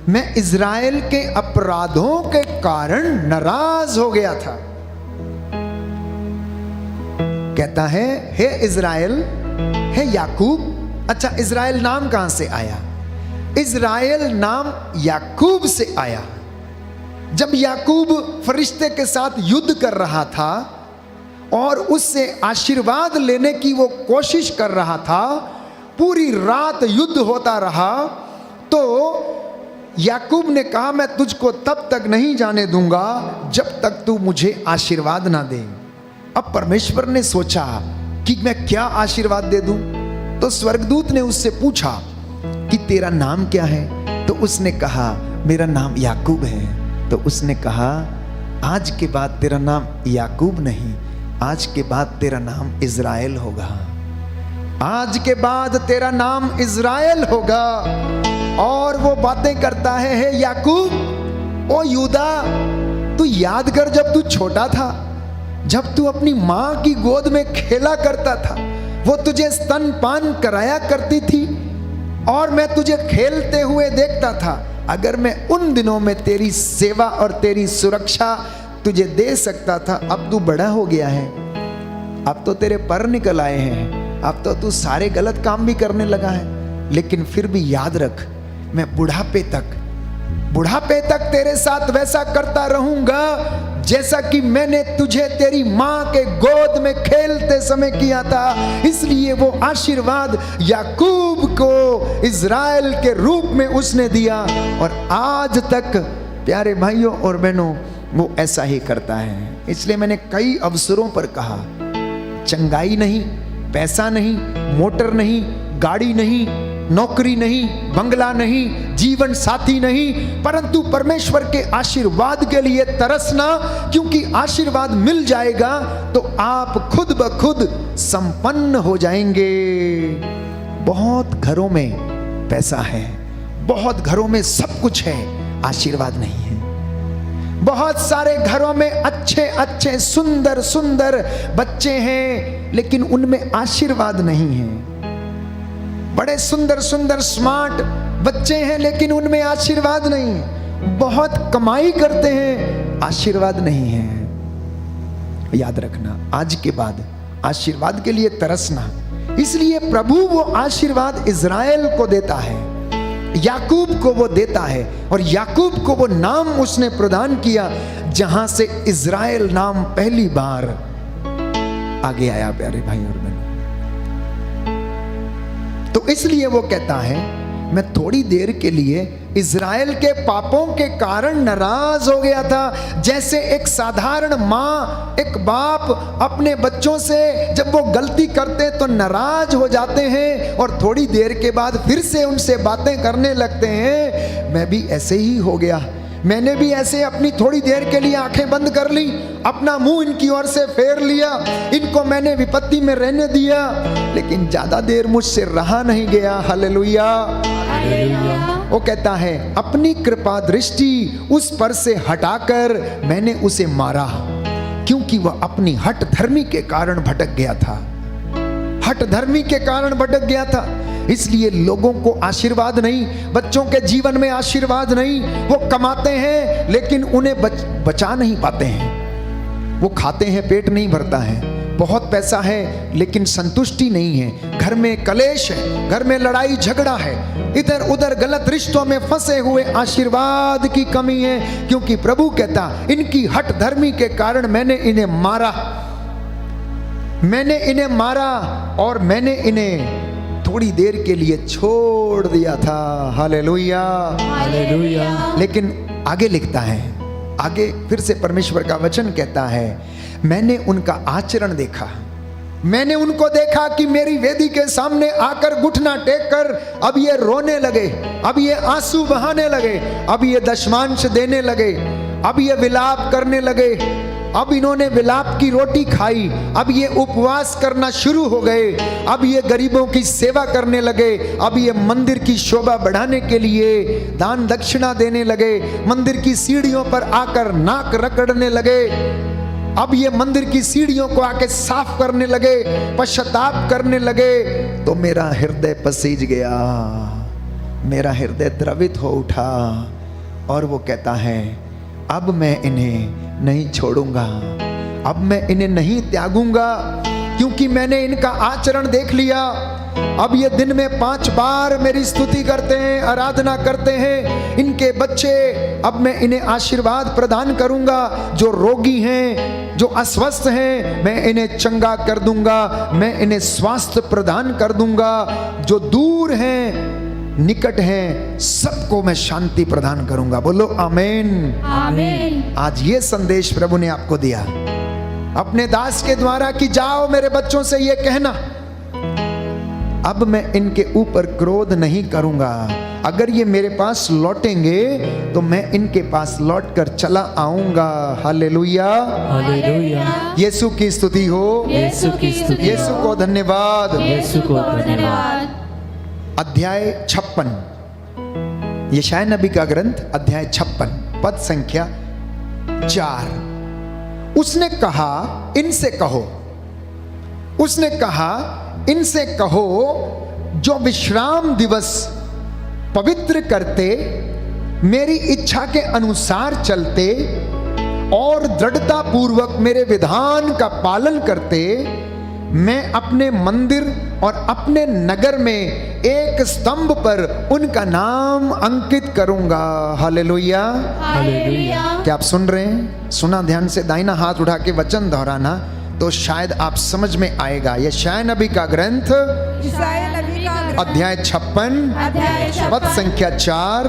मैं इज़राइल के अपराधों के कारण नाराज हो गया था। कहता है, हे इज़राइल, हे याकूब। अच्छा, इज़राइल नाम कहां से आया? इज़राइल नाम याकूब से आया। जब याकूब फरिश्ते के साथ युद्ध कर रहा था और उससे आशीर्वाद लेने की वो कोशिश कर रहा था, पूरी रात युद्ध होता रहा, तो याकूब ने कहा, मैं तुझको तब तक नहीं जाने दूंगा जब तक तू मुझे आशीर्वाद ना दे। अब परमेश्वर ने सोचा कि मैं क्या आशीर्वाद दे दूं? तो स्वर्गदूत ने उससे पूछा, कि तेरा नाम क्या है? तो उसने कहा मेरा नाम याकूब है। तो उसने कहा आज के बाद तेरा नाम याकूब नहीं, आज के बाद तेरा नाम इज़राइल होगा। आज के बाद तेरा नाम इज़राइल होगा। और वो बातें करता है, हे याकूब, ओ यूदा, तू याद कर जब तू छोटा था, जब तू अपनी माँ की गोद में खेला करता था, वो तुझे स्तनपान कराया करती थी और मैं तुझे खेलते हुए देखता था। अगर मैं उन दिनों में तेरी सेवा और तेरी सुरक्षा तुझे दे सकता था, अब तू बड़ा हो गया है, अब तो तेरे पर निकल आए हैं, अब तो तू सारे गलत काम भी करने लगा है, लेकिन फिर भी याद रख, मैं बुढ़ापे तक तेरे साथ वैसा करता रहूंगा जैसा कि मैंने तुझे तेरी माँ के गोद में खेलते समय किया था। इसलिए वो आशीर्वाद याकूब को इज़राइल के रूप में उसने दिया और आज तक प्यारे भाइयों और बहनों वो ऐसा ही करता है। इसलिए मैंने कई अवसरों पर कहा, चंगाई नहीं, पैसा नहीं, मोटर नहीं, गाड़ी नहीं, नौकरी नहीं, बंगला नहीं, जीवन साथी नहीं, परंतु परमेश्वर के आशीर्वाद के लिए तरसना, क्योंकि आशीर्वाद मिल जाएगा तो आप खुद ब खुद संपन्न हो जाएंगे। बहुत घरों में पैसा है, बहुत घरों में सब कुछ है, आशीर्वाद नहीं है। बहुत सारे घरों में अच्छे अच्छे सुंदर सुंदर बच्चे हैं, लेकिन उनमें आशीर्वाद नहीं है। बड़े सुंदर सुंदर स्मार्ट बच्चे हैं, लेकिन उनमें आशीर्वाद नहीं है। बहुत कमाई करते हैं, आशीर्वाद नहीं है। याद रखना, आज के बाद आशीर्वाद के लिए तरसना। इसलिए प्रभु वो आशीर्वाद इज़राइल को देता है, याकूब को वो देता है, और याकूब को वो नाम उसने प्रदान किया जहां से इज़राइल नाम पहली बार आगे आया। प्यारे भाई और बहनों, तो इसलिए वो कहता है, मैं थोड़ी देर के लिए इज़राइल के पापों के कारण नाराज हो गया था। जैसे एक साधारण माँ, एक बाप अपने बच्चों से जब वो गलती करते तो नाराज हो जाते हैं और थोड़ी देर के बाद फिर से उनसे बातें करने लगते हैं, मैं भी ऐसे ही हो गया। मैंने भी ऐसे अपनी थोड़ी देर के लिए आंखें बंद कर ली, अपना मुंह इनकी ओर से फेर लिया, इनको मैंने विपत्ति में रहने दिया, लेकिन ज्यादा देर मुझसे रहा नहीं गया। हालेलुया। वो कहता है, अपनी कृपा दृष्टि उस पर से हटाकर मैंने उसे मारा, क्योंकि वह अपनी हठ धर्मी के कारण भटक गया था। हठ धर्मी के कारण भटक गया था। इसलिए लोगों को आशीर्वाद नहीं, बच्चों के जीवन में आशीर्वाद नहीं। वो कमाते हैं लेकिन उन्हें बचा नहीं पाते हैं। वो खाते हैं, पेट नहीं भरता है। बहुत पैसा है लेकिन संतुष्टि नहीं है। घर में कलेश है, घर में लड़ाई झगड़ा है, इधर उधर गलत रिश्तों में फंसे हुए, आशीर्वाद की कमी है। क्योंकि प्रभु कहता, इनकी हठ धर्मी के कारण मैंने इन्हें मारा, और मैंने इन्हें थोड़ी देर के लिए छोड़ दिया था। Hallelujah, hallelujah. लेकिन आगे लिखता है, आगे फिर से परमेश्वर का वचन कहता है, मैंने उनका आचरण देखा, मैंने उनको देखा कि मेरी वेदी के सामने आकर घुटना टेक कर अब ये रोने लगे, अब ये आंसू बहाने लगे, अब ये दशमांश देने लगे, अब ये विलाप करने लगे, अब इन्होंने विलाप की रोटी खाई, अब ये उपवास करना शुरू हो गए, अब ये गरीबों की सेवा करने लगे, अब ये मंदिर की शोभा बढ़ाने के लिए दान दक्षिणा देने लगे, मंदिर की सीढ़ियों पर आकर नाक रगड़ने लगे, अब ये मंदिर की सीढ़ियों को आके साफ करने लगे, पश्चाताप करने लगे। तो मेरा हृदय पसीज गया, मेरा हृदय द्रवित हो उठा, और वो कहता है, अब मैं इन्हें नहीं छोड़ूंगा, अब मैं इन्हें नहीं त्यागूंगा, क्योंकि मैंने इनका आचरण देख लिया। अब ये दिन में 5 बार मेरी स्तुति करते हैं, आराधना करते हैं। इनके बच्चे, अब मैं इन्हें आशीर्वाद प्रदान करूंगा। जो रोगी हैं, जो अस्वस्थ हैं, मैं इन्हें चंगा कर दूंगा, मैं इन्हें स्वास्थ्य प्रदान कर दूंगा। जो दूर हैं, निकट हैं, सबको मैं शांति प्रदान करूंगा। बोलो आमीन, आमीन। आज ये संदेश प्रभु ने आपको दिया अपने दास के द्वारा कि जाओ मेरे बच्चों से ये कहना अब मैं इनके ऊपर क्रोध नहीं करूंगा। अगर ये मेरे पास लौटेंगे तो मैं इनके पास लौट कर चला आऊंगा। Hallelujah, hallelujah. यीशु की स्तुति हो, यीशु की स्तुति यीशु को धन्यवाद। यीशु को धन्यवाद। अध्याय 56, यशायाह नबी का ग्रंथ अध्याय 56 पद संख्या 4। उसने कहा इनसे कहो, उसने कहा इनसे कहो जो विश्राम दिवस पवित्र करते, मेरी इच्छा के अनुसार चलते और दृढ़ता पूर्वक मेरे विधान का पालन करते, मैं अपने मंदिर और अपने नगर में एक स्तंभ पर उनका नाम अंकित करूंगा। Hallelujah, hallelujah. क्या आप सुन रहे हैं? सुना ध्यान से, दाहिना हाथ उठा के वचन दोहराना तो शायद आप समझ में आएगा। यशायाह नबी का ग्रंथ अध्याय 56 पद संख्या 4।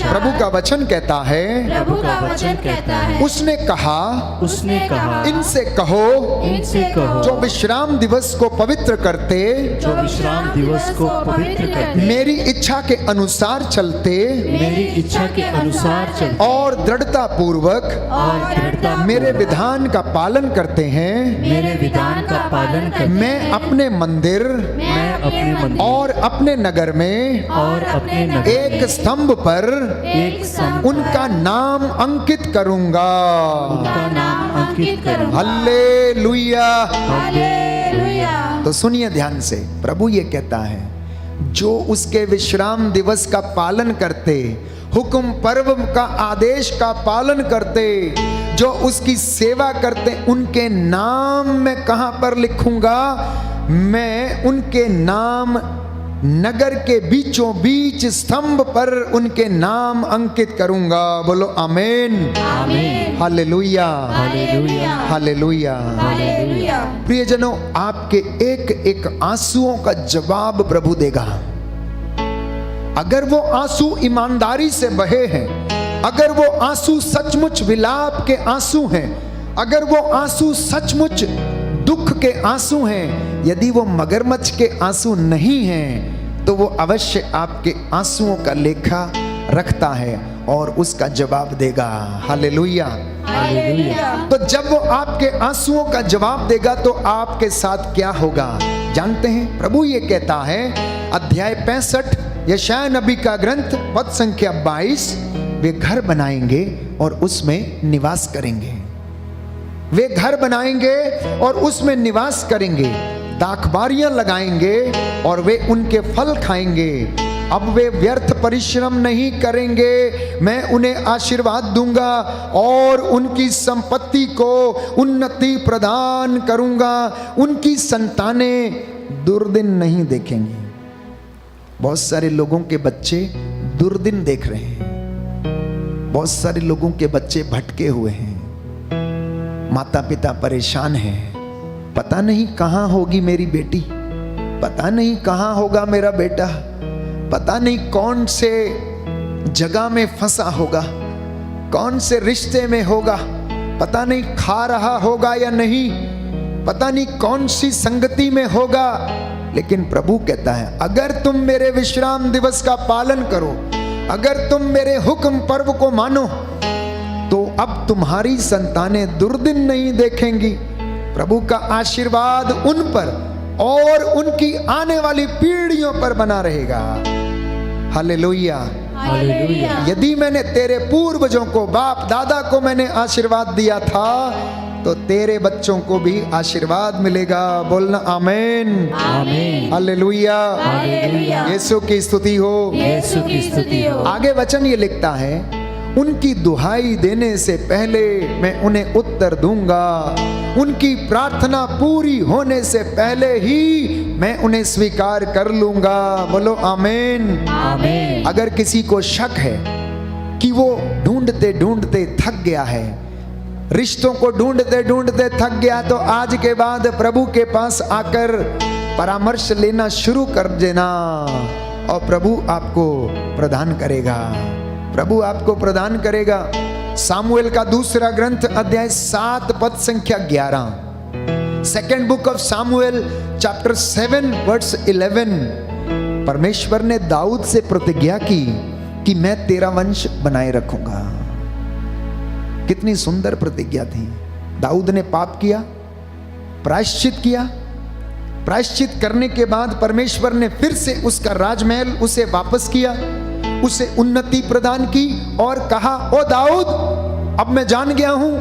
प्रभु का वचन कहता है, प्रभु का वचन कहता है, उसने कहा उसने कहा इनसे कहो इनसे कहो जो विश्राम दिवस को पवित्र करते, जो विश्राम दिवस को पवित्र करते, मेरी इच्छा के अनुसार चलते मेरी इच्छा के अनुसार चलते और दृढ़ता पूर्वक और दृढ़ता मेरे विधान का पालन करते हैं, मेरे विधान का पालन करते, मैं अपने मंदिर मैं अपने मंदिर और अपने नगर में और अपने नगर एक स्तंभ पर एक स्तंभ उनका नाम अंकित करूंगा। का नाम अंकित करूं। हालेलुया। हालेलुया। तो सुनिए ध्यान से, प्रभु ये कहता है जो उसके विश्राम दिवस का पालन करते, हुक्म पर्व का आदेश का पालन करते, जो उसकी सेवा करते, उनके नाम मैं कहां पर लिखूंगा? मैं उनके नाम नगर के बीचों बीच स्तंभ पर उनके नाम अंकित करूंगा। बोलो आमीन, आमीन। Hallelujah, hallelujah, hallelujah. हालेलुया। प्रियजनों, आपके एक एक आंसुओं का जवाब प्रभु देगा। अगर वो आंसू ईमानदारी से बहे हैं, अगर वो आंसू सचमुच विलाप के आंसू हैं, अगर वो आंसू सचमुच दुख के आंसू हैं, यदि वो मगरमच्छ के आंसू नहीं हैं, तो वो अवश्य आपके आंसुओं का लेखा रखता है और उसका जवाब देगा। हालेलुया। हालेलुया। तो जब वो आपके आंसुओं का जवाब देगा तो आपके साथ क्या होगा जानते हैं? प्रभु ये कहता है, अध्याय 65 यशायाह नबी का ग्रंथ पद संख्या 22, वे घर बनाएंगे और उसमें निवास करेंगे। वे घर बनाएंगे और उसमें निवास करेंगे, दाखबारियां लगाएंगे और वे उनके फल खाएंगे। अब वे व्यर्थ परिश्रम नहीं करेंगे, मैं उन्हें आशीर्वाद दूंगा और उनकी संपत्ति को उन्नति प्रदान करूंगा। उनकी संतानें दुर्दिन नहीं देखेंगी। बहुत सारे लोगों के बच्चे दुर्दिन देख रहे हैं, बहुत सारे लोगों के बच्चे भटके हुए हैं, माता पिता परेशान हैं। पता नहीं कहां होगी मेरी बेटी, पता नहीं कहां होगा मेरा बेटा, पता नहीं कौन से जगह में फंसा होगा, कौन से रिश्ते में होगा, पता नहीं खा रहा होगा या नहीं, पता नहीं कौन सी संगति में होगा। लेकिन प्रभु कहता है, अगर तुम मेरे विश्राम दिवस का पालन करो, अगर तुम मेरे हुक्म पर्व को मानो, तो अब तुम्हारी संतानें दुर्दिन नहीं देखेंगी। प्रभु का आशीर्वाद उन पर और उनकी आने वाली पीढ़ियों पर बना रहेगा। Hallelujah, hallelujah. यदि मैंने तेरे पूर्वजों को, बाप दादा को मैंने आशीर्वाद दिया था, तो तेरे बच्चों को भी आशीर्वाद मिलेगा। बोलना आमीन, आमीन। Hallelujah, hallelujah. यीशु की स्तुति हो, यीशु की स्तुति हो। आगे वचन ये लिखता है, उनकी दुहाई देने से पहले मैं उन्हें उत्तर दूंगा, उनकी प्रार्थना पूरी होने से पहले ही मैं उन्हें स्वीकार कर लूंगा। बोलो आमीन, आमीन। अगर किसी को शक है कि वो ढूंढते ढूंढते थक गया है, रिश्तों को ढूंढते ढूंढते थक गया, तो आज के बाद प्रभु के पास आकर परामर्श लेना शुरू कर देना और प्रभु आपको प्रदान करेगा। प्रभु आपको प्रदान करेगा। सामुएल का दूसरा ग्रंथ अध्याय 7 पद संख्या 11, second book of Samuel chapter 7 verse 11, परमेश्वर ने दाऊद से प्रतिज्ञा की कि मैं तेरा वंश बनाए रखूंगा। कितनी सुंदर प्रतिज्ञा थी। दाऊद ने पाप किया, प्रायश्चित किया, प्रायश्चित करने के बाद परमेश्वर ने फिर से उसका राजमहल उसे वापस किया, उसे उन्नति प्रदान की और कहा, ओ दाऊद, अब मैं जान गया हूं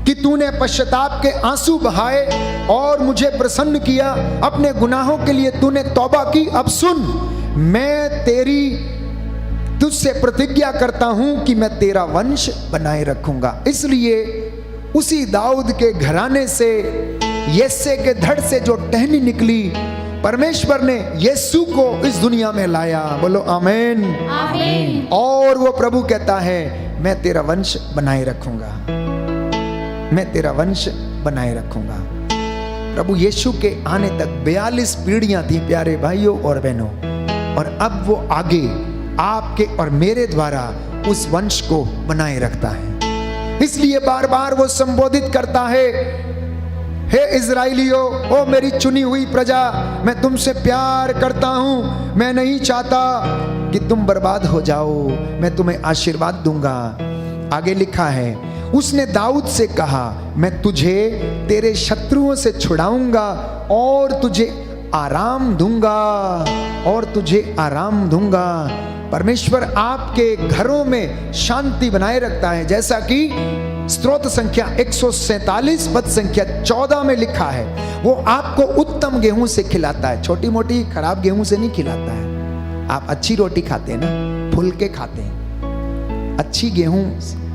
कि तूने पश्चाताप के आंसू बहाए और मुझे प्रसन्न किया, अपने गुनाहों के लिए तूने तौबा की। अब सुन, मैं तुझसे प्रतिज्ञा करता हूं कि मैं तेरा वंश बनाए रखूंगा। इसलिए उसी दाऊद के घराने से, यिशै के धड़ से जो टहनी निकली, परमेश्वर ने यीशु को इस दुनिया में लाया। बोलो आमीन। आमीन। और वो प्रभु कहता है, मैं तेरा वंश बनाए रखूंगा, मैं तेरा वंश बनाए रखूंगा। प्रभु यीशु के आने तक 42 पीढ़ियां थी प्यारे भाइयों और बहनों, और अब वो आगे आपके और मेरे द्वारा उस वंश को बनाए रखता है। इसलिए बार बार वो संबोधित करता है, हे इज़राइलियों, ओ मेरी चुनी हुई प्रजा, मैं तुमसे प्यार करता हूं, मैं नहीं चाहता कि तुम बर्बाद हो जाओ, मैं तुम्हें आशीर्वाद दूंगा। आगे लिखा है, उसने दाऊद से कहा, मैं तुझे तेरे शत्रुओं से छुड़ाऊंगा और तुझे आराम दूंगा, और तुझे आराम दूंगा। परमेश्वर आपके घरों में शांति बनाए रखता है, जैसा कि स्तोत्र संख्या 147 पद संख्या 14 में लिखा है। वो आपको उत्तम गेहूं से खिलाता है, छोटी मोटी खराब गेहूं से नहीं खिलाता है। आप अच्छी रोटी खाते हैं ना, फुल के खाते हैं, अच्छी गेहूं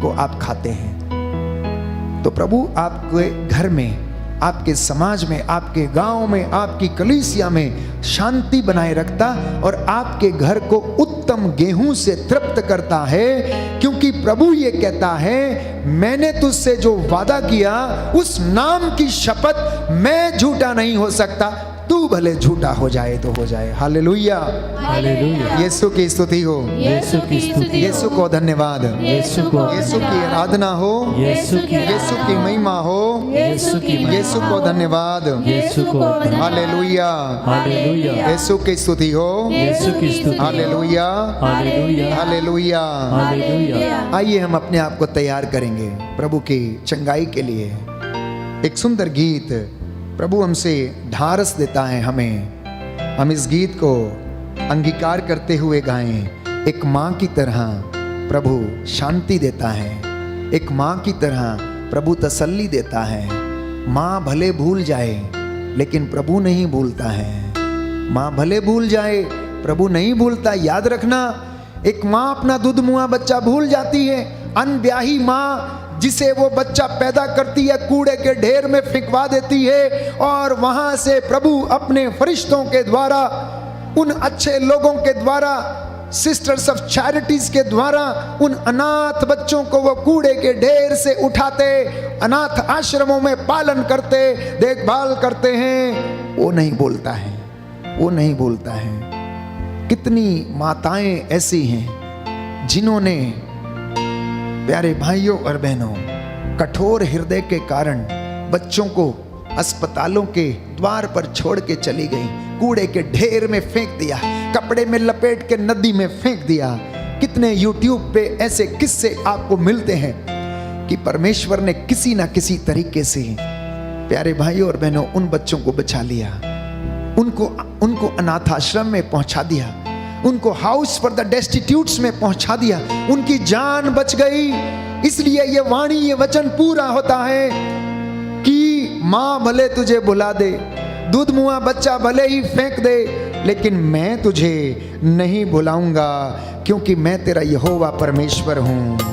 को आप खाते हैं। तो प्रभु आपके घर में, आपके समाज में, आपके गांव में, आपकी कलीसिया में शांति बनाए रखता और आपके घर को उत्तम गेहूं से तृप्त करता है, क्योंकि प्रभु ये कहता है, मैंने तुझसे जो वादा किया उस नाम की शपथ मैं झूठा नहीं हो सकता, तू भले झूठा हो जाए तो हो जाए। Hallelujah, hallelujah. यीशु की स्तुति हो, यीशु की स्तुति, यीशु को धन्यवाद, यीशु को, यीशु की आराधना हो, यीशु की महिमा हो, यीशु की महिमा, यीशु को धन्यवाद, यीशु को, हालेलुया, हालेलुया। यीशु की स्तुति हो, यीशु की स्तुति, हालेलुया, हालेलुया, हालेलुया। हालेलुया। आइए हम अपने आप को तैयार करेंगे प्रभु की चंगाई के लिए। एक सुंदर गीत प्रभु हमसे ढारस देता है हमें, हम इस गीत को अंगीकार करते हुए गाएं। एक माँ की तरह प्रभु शांति देता है, एक माँ की तरह प्रभु तसल्ली देता है। माँ भले भूल जाए लेकिन प्रभु नहीं भूलता है, माँ भले भूल जाए प्रभु नहीं भूलता। याद रखना, एक माँ अपना दूध मुआ बच्चा भूल जाती है, अनब्याही माँ जिसे वो बच्चा पैदा करती है कूड़े के ढेर में फेंकवा देती है, और वहां से प्रभु अपने फरिश्तों के द्वारा, उन अच्छे लोगों के द्वारा, सिस्टर्स ऑफ चैरिटीज के द्वारा उन अनाथ बच्चों को वो कूड़े के ढेर से उठाते, अनाथ आश्रमों में पालन करते, देखभाल करते हैं। वो नहीं बोलता है, वो नहीं बोलता है। कितनी माताएं ऐसी हैं जिन्होंने, प्यारे भाइयों और बहनों, कठोर हृदय के कारण बच्चों को अस्पतालों के द्वार पर छोड़ के चली गई, कूड़े के ढेर में फेंक दिया, कपड़े में लपेट के नदी में फेंक दिया। कितने YouTube पे ऐसे किस्से आपको मिलते हैं कि परमेश्वर ने किसी ना किसी तरीके से, प्यारे भाइयों और बहनों, उन बच्चों को बचा लिया, उनको अनाथ आश्रम में पहुंचा दिया, उनको हाउस फॉर द डेस्टिट्यूट्स में पहुंचा दिया, उनकी जान बच गई। इसलिए ये वाणी, ये वचन पूरा होता है कि माँ भले तुझे बुला दे, दूध मुआ बच्चा भले ही फेंक दे, लेकिन मैं तुझे नहीं बुलाऊंगा, क्योंकि मैं तेरा यहोवा परमेश्वर हूं।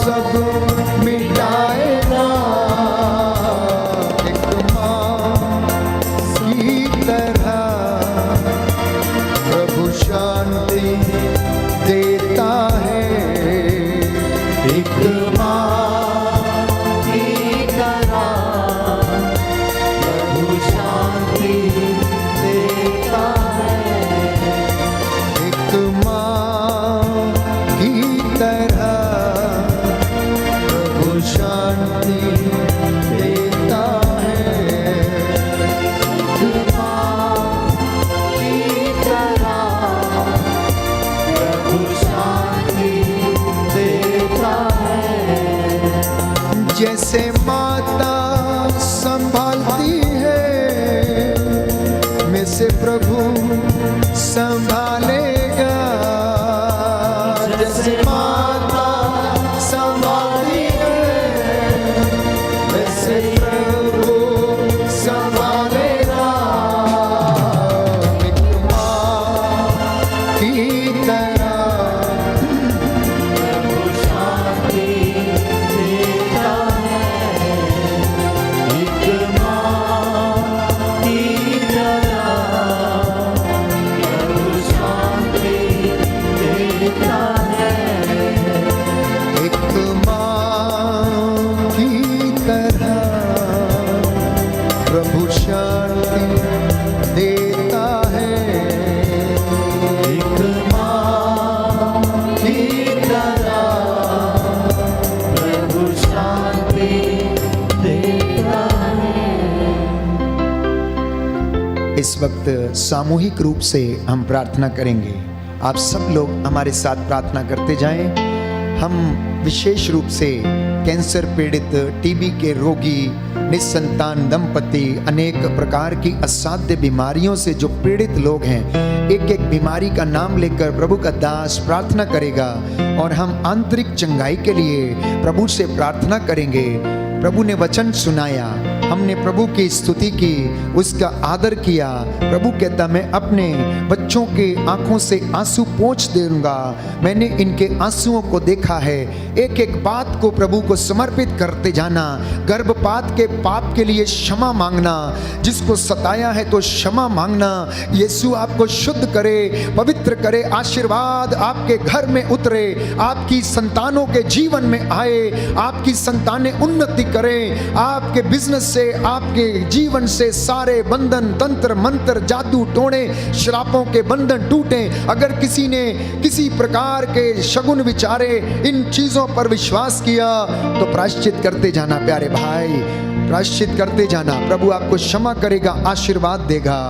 सब मिटाएगा। एक माँ की तरह प्रभु शांति देता है। एक माँ की तरह प्रभु शांति देता है। एक माँ की तरह प्रभु शांति देता है। एक माँ की तरह प्रभु शांति देता है। जैसे माता संभालती है, में से प्रभु संभालेगा। जैसे माता संभालती है, में से प्रभु संभालेगा। एक माँ की तरह प्रभु शांति देता है। एक माँ की तरह प्रभु शांति देता है। एक माँ की तरह प्रभु शांति देता है। एक माँ की तरह प्रभु शांति देता है। इस वक्त सामूहिक रूप से हम प्रार्थना करेंगे। आप सब लोग हमारे साथ प्रार्थना करते जाएं। हम विशेष रूप से कैंसर पीड़ित, टीबी के रोगी, निसंतान दंपति, अनेक प्रकार की असाध्य बीमारियों से जो पीड़ित लोग हैं, एक एक बीमारी का नाम लेकर प्रभु का दास प्रार्थना करेगा और हम आंतरिक चंगाई के लिए प्रभु से प्रार्थना करेंगे। प्रभु ने वचन सुनाया, हमने प्रभु की स्तुति की, उसका आदर किया। प्रभु कहता, मैं अपने बच्चों के आंखों से आंसू पोंछ दूंगा। मैंने इनके आंसुओं को देखा है। एक एक बात को प्रभु को समर्पित करते जाना। गर्भपात के पाप के लिए क्षमा मांगना, जिसको सताया है तो क्षमा मांगना। यीशु आपको शुद्ध करे, पवित्र करे, आशीर्वाद आपके घर में उतरे, आपकी संतानों के जीवन में आए, आपकी संतानें उन्नति करें। आपके बिजनेस से, आपके जीवन से सारे बंधन, तंत्र मंत्र, जादू टोने, श्रापों के बंधन टूटे। अगर किसी ने किसी प्रकार के शगुन विचारे, इन चीजों पर विश्वास किया तो प्रायश्चित करते जाना प्यारे भाई, प्रायश्चित करते जाना। प्रभु आपको क्षमा करेगा, आशीर्वाद देगा।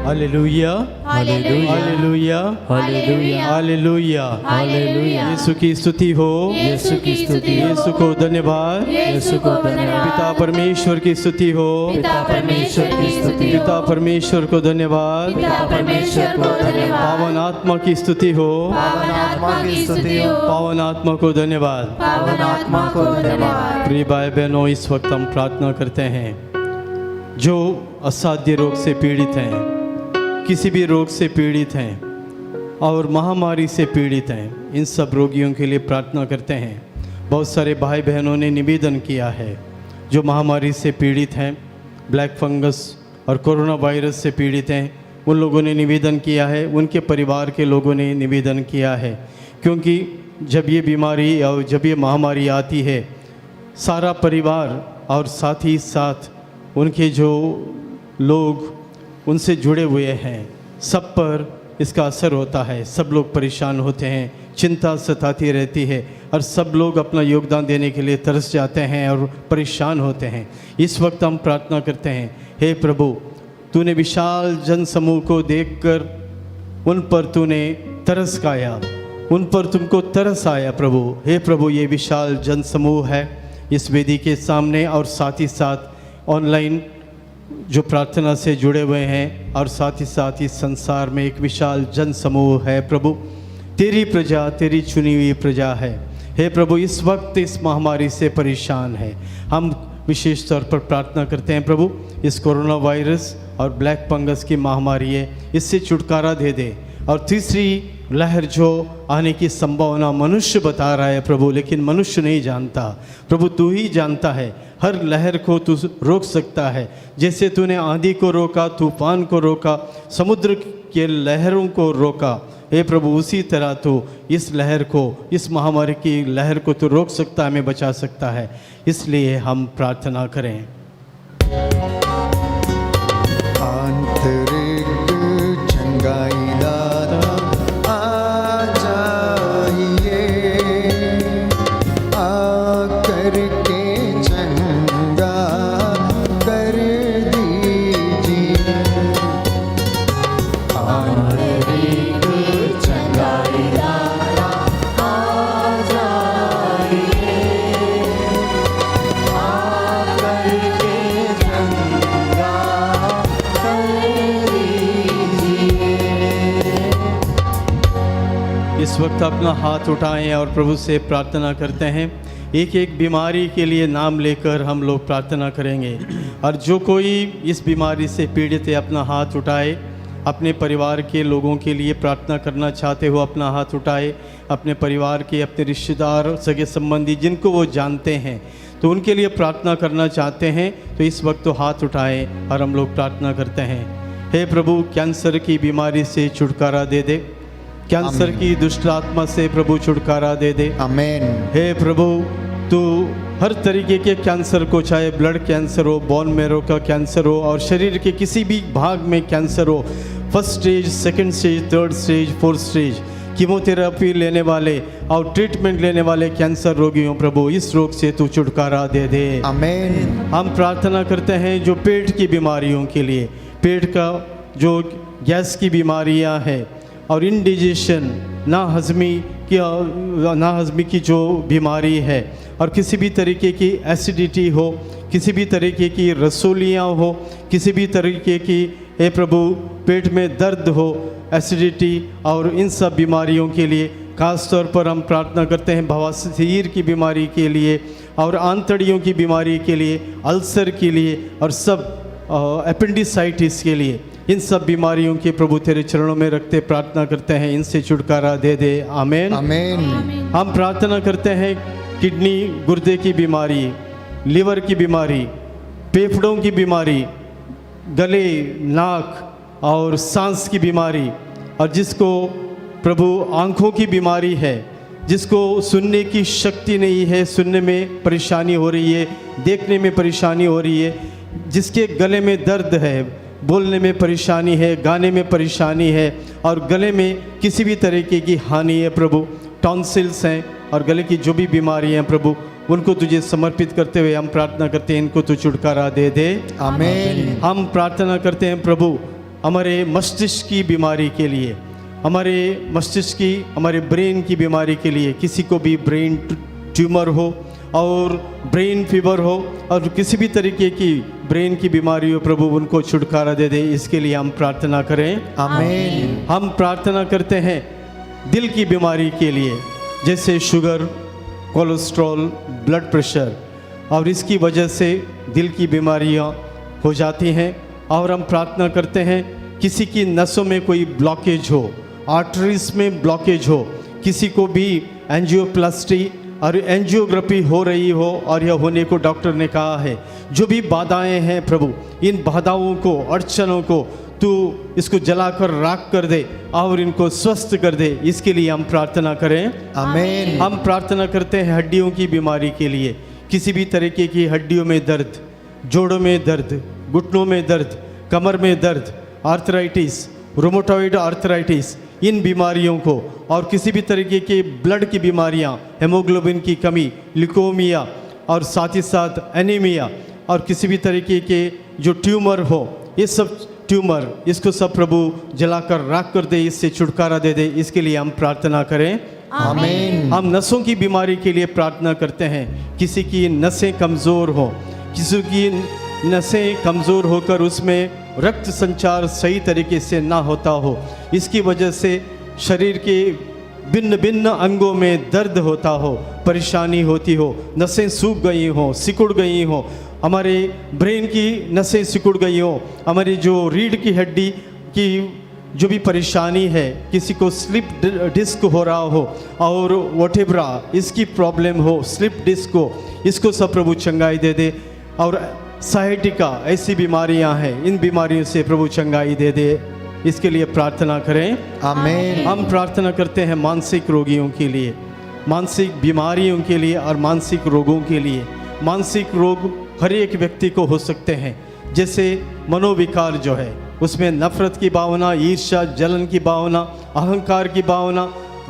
Hallelujah, hallelujah, hallelujah, hallelujah, hallelujah, hallelujah. Yeshu की स्तुति हो, यीशु की स्तुति हो, यीशु को धन्यवाद, यीशु को धन्यवाद। पिता परमेश्वर की स्तुति हो, पिता परमेश्वर की स्तुति हो, पिता परमेश्वर को धन्यवाद, पिता परमेश्वर को धन्यवाद। पावन आत्मा की स्तुति हो, पावन आत्मा की स्तुति हो, पावन आत्मा को धन्यवाद। पावन आत्मा को धन्यवाद। प्रिय भाई बहनों, इस वक्त हम प्रार्थना करते हैं जो असाध्य रोग से पीड़ित हैं, किसी भी रोग से पीड़ित हैं और महामारी से पीड़ित हैं, इन सब रोगियों के लिए प्रार्थना करते हैं। बहुत सारे भाई बहनों ने निवेदन किया है जो महामारी से पीड़ित हैं, ब्लैक फंगस और कोरोना वायरस से पीड़ित हैं, उन लोगों ने निवेदन किया है, उनके परिवार के लोगों ने निवेदन किया है। क्योंकि जब ये बीमारी और जब ये महामारी आती है, सारा परिवार और साथ ही साथ उनके जो लोग उनसे जुड़े हुए हैं, सब पर इसका असर होता है। सब लोग परेशान होते हैं, चिंता सताती रहती है और सब लोग अपना योगदान देने के लिए तरस जाते हैं और परेशान होते हैं। इस वक्त हम प्रार्थना करते हैं, हे प्रभु, तूने विशाल जन समूह को देखकर उन पर तूने तरस खाया, उन पर तुमको तरस आया प्रभु। हे प्रभु, ये विशाल जन समूह है इस वेदी के सामने और साथ ही साथ ऑनलाइन जो प्रार्थना से जुड़े हुए हैं और साथ ही साथ इस संसार में एक विशाल जन समूह है प्रभु। तेरी प्रजा, तेरी चुनी हुई प्रजा है। हे प्रभु, इस वक्त इस महामारी से परेशान है। हम विशेष तौर पर प्रार्थना करते हैं प्रभु, इस कोरोना वायरस और ब्लैक फंगस की महामारी है, इससे छुटकारा दे दे। और तीसरी लहर जो आने की संभावना मनुष्य बता रहा है प्रभु, लेकिन मनुष्य नहीं जानता। प्रभु तू ही जानता है, हर लहर को तू रोक सकता है। जैसे तूने आंधी को रोका, तूफान को रोका, समुद्र के लहरों को रोका, हे प्रभु उसी तरह तू इस लहर को, इस महामारी की लहर को तू रोक सकता है, हमें बचा सकता है। इसलिए हम प्रार्थना करें। आंतरिक चंगाई दाता आ जाइए, आकर के चंगा कर दीजिए। आंतरिक चंगाई दाता आ जाइए, आकर के चंगा इस वक्त अपना हाथ उठाएं और प्रभु से प्रार्थना करते हैं। एक एक बीमारी के लिए नाम लेकर हम लोग प्रार्थना करेंगे, और जो कोई इस बीमारी से पीड़ित है अपना हाथ उठाए। अपने परिवार के लोगों के लिए प्रार्थना करना चाहते हो, अपना हाथ उठाए। अपने परिवार के, अपने रिश्तेदार, सगे संबंधी जिनको वो जानते हैं, तो उनके लिए प्रार्थना करना चाहते हैं, तो इस वक्त तो हाथ उठाएं और हम लोग प्रार्थना करते हैं। हे प्रभु, कैंसर की बीमारी से छुटकारा दे दे, कैंसर की दुष्ट आत्मा से प्रभु छुटकारा दे दे। आमीन। हे प्रभु, तू हर तरीके के कैंसर को, चाहे ब्लड कैंसर हो, बोन मैरो का कैंसर हो, और शरीर के किसी भी भाग में कैंसर हो, first stage, second stage, third stage, fourth stage, chemotherapy लेने वाले और ट्रीटमेंट लेने वाले कैंसर रोगियों, प्रभु इस रोग से तू छुटकारा दे दे। आमीन। हम प्रार्थना करते हैं जो पेट की बीमारियों के लिए, पेट का जो गैस की बीमारियां हैं और इंडिजेशन, नाहज़मी की जो बीमारी है, और किसी भी तरीके की एसिडिटी हो, किसी भी तरीके की रसोलियाँ हो, किसी भी तरीके की, हे प्रभु, पेट में दर्द हो, एसिडिटी, और इन सब बीमारियों के लिए खास तौर पर हम प्रार्थना करते हैं। बवासीर की बीमारी के लिए और आंतड़ियों की बीमारी के लिए, अल्सर के लिए, और सब एपेंडिसाइटिस के लिए, इन सब बीमारियों के प्रभु तेरे चरणों में रखते प्रार्थना करते हैं, इनसे छुटकारा दे दे। आमीन। आमीन। हम प्रार्थना करते हैं किडनी, गुर्दे की बीमारी, लीवर की बीमारी, फेफड़ों की बीमारी, गले, नाक और सांस की बीमारी, और जिसको प्रभु आँखों की बीमारी है, जिसको सुनने की शक्ति नहीं है, सुनने में परेशानी हो रही है, देखने में परेशानी हो रही है, जिसके गले में दर्द है, बोलने में परेशानी है, गाने में परेशानी है, और गले में किसी भी तरीके की हानि है प्रभु, टॉन्सिल्स हैं और गले की जो भी बीमारियाँ हैं प्रभु, उनको तुझे समर्पित करते हुए हम प्रार्थना करते हैं, इनको तू छुटकारा दे दे। आमीन। हम प्रार्थना करते हैं प्रभु हमारे मस्तिष्क की बीमारी के लिए, हमारे मस्तिष्क की, हमारे ब्रेन की बीमारी के लिए, किसी को भी ब्रेन ट्यूमर हो और ब्रेन फीवर हो और किसी भी तरीके की ब्रेन की बीमारी हो प्रभु, उनको छुटकारा दे दे, इसके लिए हम प्रार्थना करें। आमीन। हम प्रार्थना करते हैं दिल की बीमारी के लिए, जैसे शुगर, कोलेस्ट्रॉल, ब्लड प्रेशर, और इसकी वजह से दिल की बीमारियां हो जाती हैं। और हम प्रार्थना करते हैं किसी की नसों में कोई ब्लॉकेज हो, आर्टरीज में ब्लॉकेज हो, किसी को भी एंजियोप्लास्टी और एंजियोग्राफी हो रही हो और यह होने को डॉक्टर ने कहा है, जो भी बाधाएं हैं प्रभु, इन बाधाओं को, अड़चनों को तू इसको जलाकर राख कर दे और इनको स्वस्थ कर दे, इसके लिए हम प्रार्थना करें। आमीन। हम प्रार्थना करते हैं हड्डियों की बीमारी के लिए, किसी भी तरीके की हड्डियों में दर्द, जोड़ों में दर्द, घुटनों में दर्द, कमर में दर्द, आर्थराइटिस, रोमेटॉइड आर्थराइटिस, इन बीमारियों को, और किसी भी तरीके की ब्लड की बीमारियां, हेमोग्लोबिन की कमी, ल्यूकोमिया, और साथ ही साथ एनीमिया, और किसी भी तरीके के जो ट्यूमर हो, ये सब ट्यूमर, इसको सब प्रभु जलाकर राख कर दे, इससे छुटकारा दे दे, इसके लिए हम प्रार्थना करें। आमीन। हम नसों की बीमारी के लिए प्रार्थना करते हैं, किसी की नसें कमज़ोर हो, किसी की नसें कमज़ोर होकर उसमें रक्त संचार सही तरीके से ना होता हो, इसकी वजह से शरीर के भिन्न भिन्न अंगों में दर्द होता हो, परेशानी होती हो, नसें सूख गई हो, सिकुड़ गई हो, हमारे ब्रेन की नसें सिकुड़ गई हो, हमारी जो रीढ़ की हड्डी की जो भी परेशानी है, किसी को स्लिप डिस्क हो रहा हो और वोटेब्रा इसकी प्रॉब्लम हो, स्लिप डिस्क हो, इसको सब प्रभु चंगाई दे दे। और साइटिका ऐसी बीमारियां हैं, इन बीमारियों से प्रभु चंगाई दे दे, इसके लिए प्रार्थना करें। आमीन। हम प्रार्थना करते हैं मानसिक रोगियों के लिए, मानसिक बीमारियों के लिए और मानसिक रोगों के लिए। मानसिक रोग हर एक व्यक्ति को हो सकते हैं, जैसे मनोविकार जो है उसमें नफरत की भावना, ईर्ष्या, जलन की भावना, अहंकार की भावना,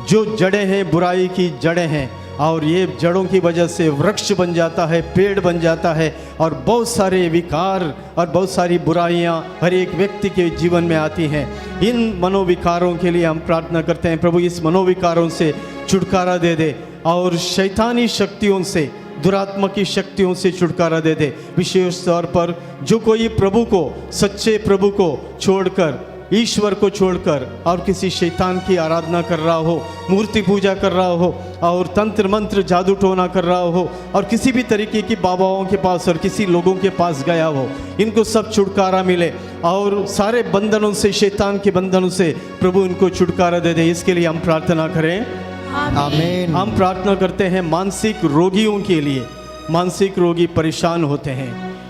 जो जड़ें हैं, बुराई की जड़ें हैं, और ये जड़ों की वजह से वृक्ष बन जाता है, पेड़ बन जाता है, और बहुत सारे विकार और बहुत सारी बुराइयां हर एक व्यक्ति के जीवन में आती हैं। इन मनोविकारों के लिए हम प्रार्थना करते हैं, प्रभु इस मनोविकारों से छुटकारा दे दे और शैतानी शक्तियों से, दुरात्मा की शक्तियों से छुटकारा दे दे। विशेष तौर पर जो कोई प्रभु को, सच्चे प्रभु को छोड़कर, ईश्वर को छोड़कर और किसी शैतान की आराधना कर रहा हो, मूर्ति पूजा कर रहा हो और तंत्र मंत्र जादू टोना कर रहा हो और किसी भी तरीके की बाबाओं के पास और किसी लोगों के पास गया हो, इनको सब छुटकारा मिले और सारे बंधनों से, शैतान के बंधनों से प्रभु इनको छुटकारा दे दे। इसके लिए हम प्रार्थना करें। आमीन। हम प्रार्थना करते हैं मानसिक रोगियों के लिए। मानसिक रोगी परेशान होते हैं,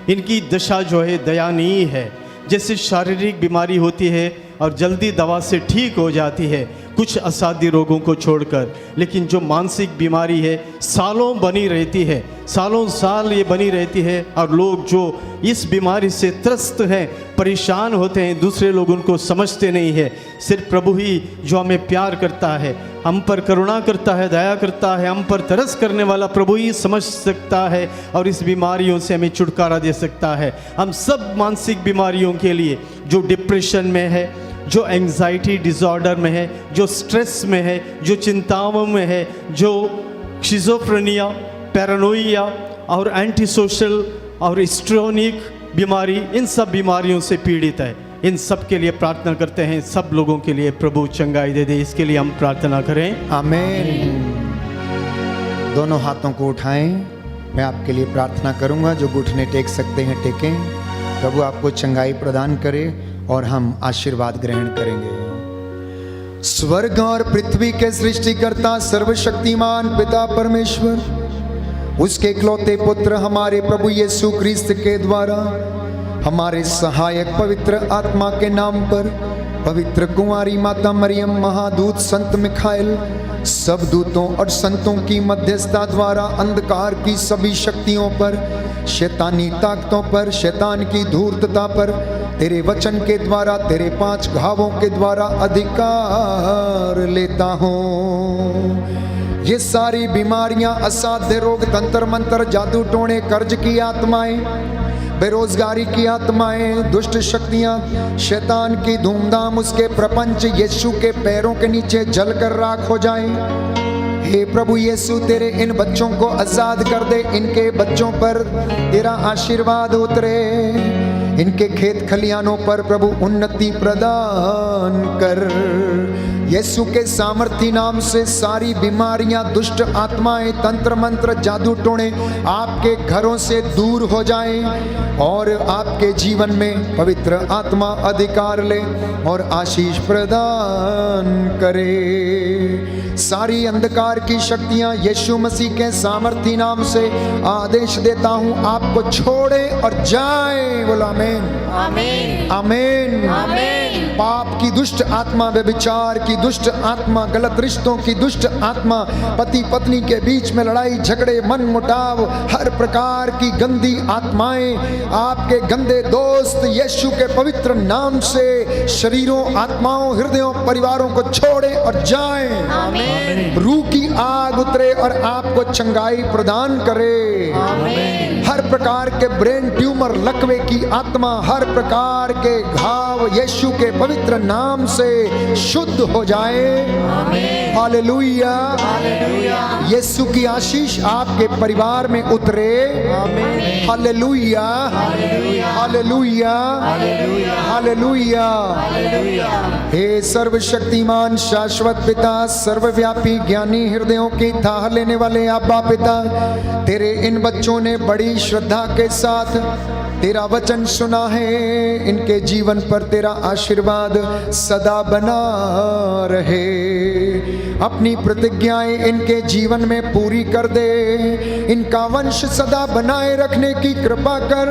इनकी दशा जो है दयनीय है। जैसे शारीरिक बीमारी होती है और जल्दी दवा से ठीक हो जाती है कुछ असाध्य रोगों को छोड़कर, लेकिन जो मानसिक बीमारी है सालों बनी रहती है, सालों साल ये बनी रहती है, और लोग जो इस बीमारी से त्रस्त हैं, परेशान होते हैं, दूसरे लोग उनको समझते नहीं है। सिर्फ प्रभु ही जो हमें प्यार करता है, हम पर करुणा करता है, दया करता है, हम पर तरस करने वाला प्रभु ही समझ सकता है और इस बीमारियों से हमें छुटकारा दे सकता है। हम सब मानसिक बीमारियों के लिए, जो डिप्रेशन में है, जो एंग्जाइटी डिसऑर्डर में है, जो स्ट्रेस में है, जो चिंताओं में है, जो शिज़ोफ्रेनिया, पैरानोइया और एंटी सोशल और हिस्ट्रोनिक बीमारी, इन सब बीमारियों से पीड़ित है, इन सब के लिए प्रार्थना करते हैं। सब लोगों के लिए प्रभु चंगाई दे दे, इसके लिए हम प्रार्थना करें। आमीन। दोनों हाथों को उठाएं, मैं आपके लिए प्रार्थना करूंगा। जो घुटने टेक सकते हैं टेकें। प्रभु आपको चंगाई प्रदान करे और हम आशीर्वाद ग्रहण करेंगे। स्वर्ग और पृथ्वी के सृष्टिकर्ता सर्वशक्तिमान पिता परमेश्वर, उसके इकलौते पुत्र हमारे प्रभु यीशु क्रिस्त के द्वारा हमारे सहायक पवित्र आत्मा के नाम पर पवित्र कुंवारी माता मरियम, महादूत संत मिखाइल, सब दूतों और संतों की मध्यस्थता द्वारा अंधकार की सभी शक्तियों पर, शैतानी ताकतों पर, शैतान की धूर्तता पर तेरे वचन के द्वारा, तेरे 5 घावों के द्वारा अधिकार लेता हूँ। ये सारी बीमारियां, असाध्य रोग, तंत्र मंत्र, जादू टोने, कर्ज की आत्माएं, बेरोजगारी की आत्माएं, दुष्ट शक्तियां, शैतान की धूमधाम, उसके प्रपंच यीशु के पैरों के नीचे जलकर राख हो जाएं। हे प्रभु यीशु, तेरे इन बच्चों को आजाद कर दे, इनके बच्चों पर तेरा आशीर्वाद उतरे, इनके खेत खलियानों पर प्रभु उन्नति प्रदान कर। यीशु के सामर्थी नाम से सारी बीमारियां, दुष्ट आत्माएं, तंत्र मंत्र, जादू टोने आपके घरों से दूर हो जाएं और आपके जीवन में पवित्र आत्मा अधिकार ले और आशीष प्रदान करे। सारी अंधकार की शक्तियां यीशु मसीह के सामर्थी नाम से आदेश देता हूं, आपको छोड़े और जाए। बोलो आमीन, आमीन, आमीन, आमीन। पाप की दुष्ट आत्मा, व्यभिचार की दुष्ट आत्मा, गलत रिश्तों की दुष्ट आत्मा, पति पत्नी के बीच में लड़ाई झगड़े, मन मुटाव, हर प्रकार की गंदी आत्माएं, आपके गंदे दोस्त यीशु के पवित्र नाम से शरीरों, आत्माओं, हृदयों, परिवारों को छोड़े और जाएं। आमीन। रूह की आग उतरे और आपको चंगाई प्रदान करे। आमीन। हर प्रकार के ब्रेन ट्यूमर, लकवे की आत्मा, हर प्रकार के घाव यीशु के पवित्र नाम से शुद्ध हो जाए। हालेलुया, यीशु की आशीष आपके परिवार में उतरे। Hallelujah, hallelujah, hallelujah, hallelujah. हे सर्वशक्तिमान शाश्वत पिता, सर्वव्यापी ज्ञानी हृदयों की थाह लेने वाले अब्बा पिता, तेरे इन बच्चों ने बड़ी श्रद्धा के साथ तेरा वचन सुना है। इनके जीवन पर तेरा आशीर्वाद सदा बना रहे। अपनी प्रतिज्ञाएं इनके जीवन में पूरी कर दे। इनका वंश सदा बनाए रखने की कृपा कर।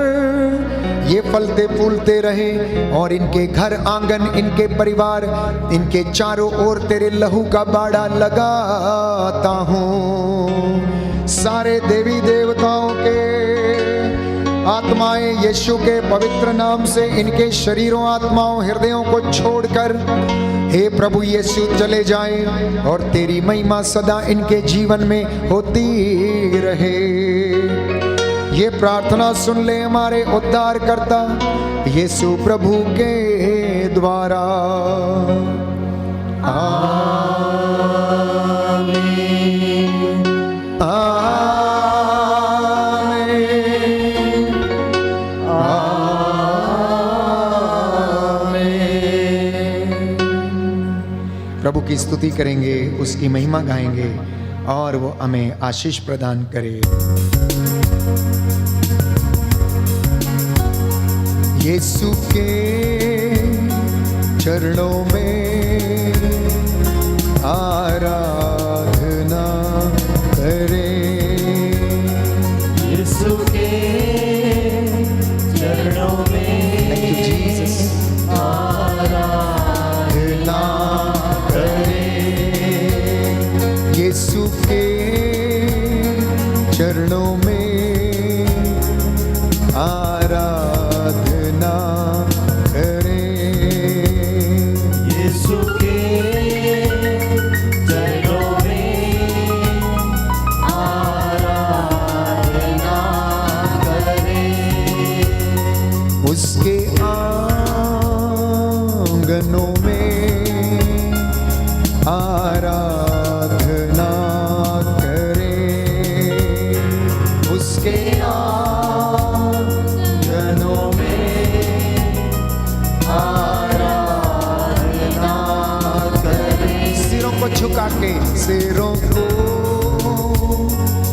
ये फलते फूलते रहे और इनके घर आंगन, इनके परिवार, इनके चारों ओर तेरे लहू का बाड़ा लगाता हूँ। सारे देवी देवताओं के आत्माएं यीशु के पवित्र नाम से इनके शरीरों, आत्माओं, हृदयों को छोड़कर हे प्रभु यीशु चले जाएं और तेरी महिमा सदा इनके जीवन में होती रहे। ये प्रार्थना सुन ले हमारे उद्धारकर्ता यीशु प्रभु के द्वारा। आमीन। आमीन। आमीन। प्रभु की स्तुति करेंगे, उसकी महिमा गाएंगे और वो हमें आशीष प्रदान करे। यीशु के चरणों में आराधना करें। यीशु के चरणों में आराधना करें। यीशु के चरणों में आराधना करें। यीशु के चरणों में आराधना करें। उसके आंगनों में आराधना करें। उसके आंगनों में आराधना करें। सिरों को झुका के, सिरों को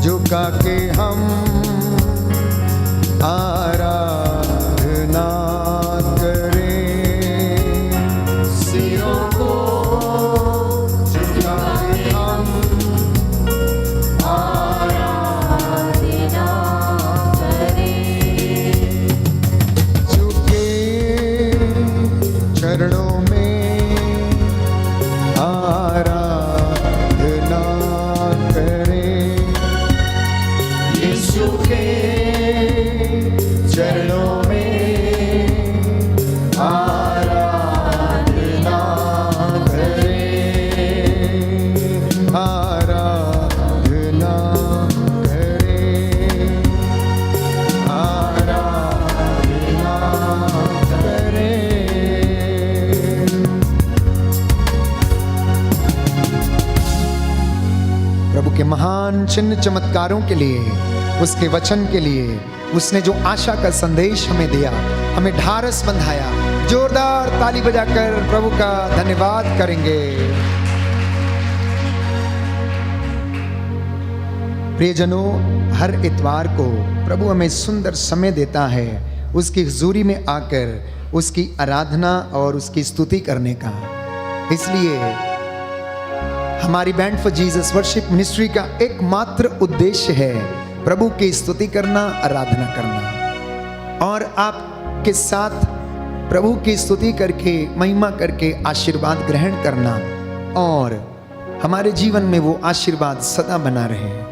झुका के हम आराधना करें। सिरों को झुका के हम आराधना करें। झुके चरणों में आराधना करें। यीशु के चरणों में आराधना करें। आराधना करें। आराधना करें। प्रभु के महान चिन्ह चमत्कारों के लिए, उसके वचन के लिए, उसने जो आशा का संदेश हमें दिया, हमें ढारस बंधाया। जोरदार ताली बजाकर प्रभु का धन्यवाद करेंगे। प्रियजनों, हर इतवार को प्रभु हमें सुंदर समय देता है उसकी हुजूरी में आकर उसकी आराधना और उसकी स्तुति करने का। इसलिए हमारी band for Jesus worship ministry का एकमात्र उद्देश्य है प्रभु की स्तुति करना, आराधना करना और आपके साथ प्रभु की स्तुति करके, महिमा करके आशीर्वाद ग्रहण करना और हमारे जीवन में वो आशीर्वाद सदा बना रहे।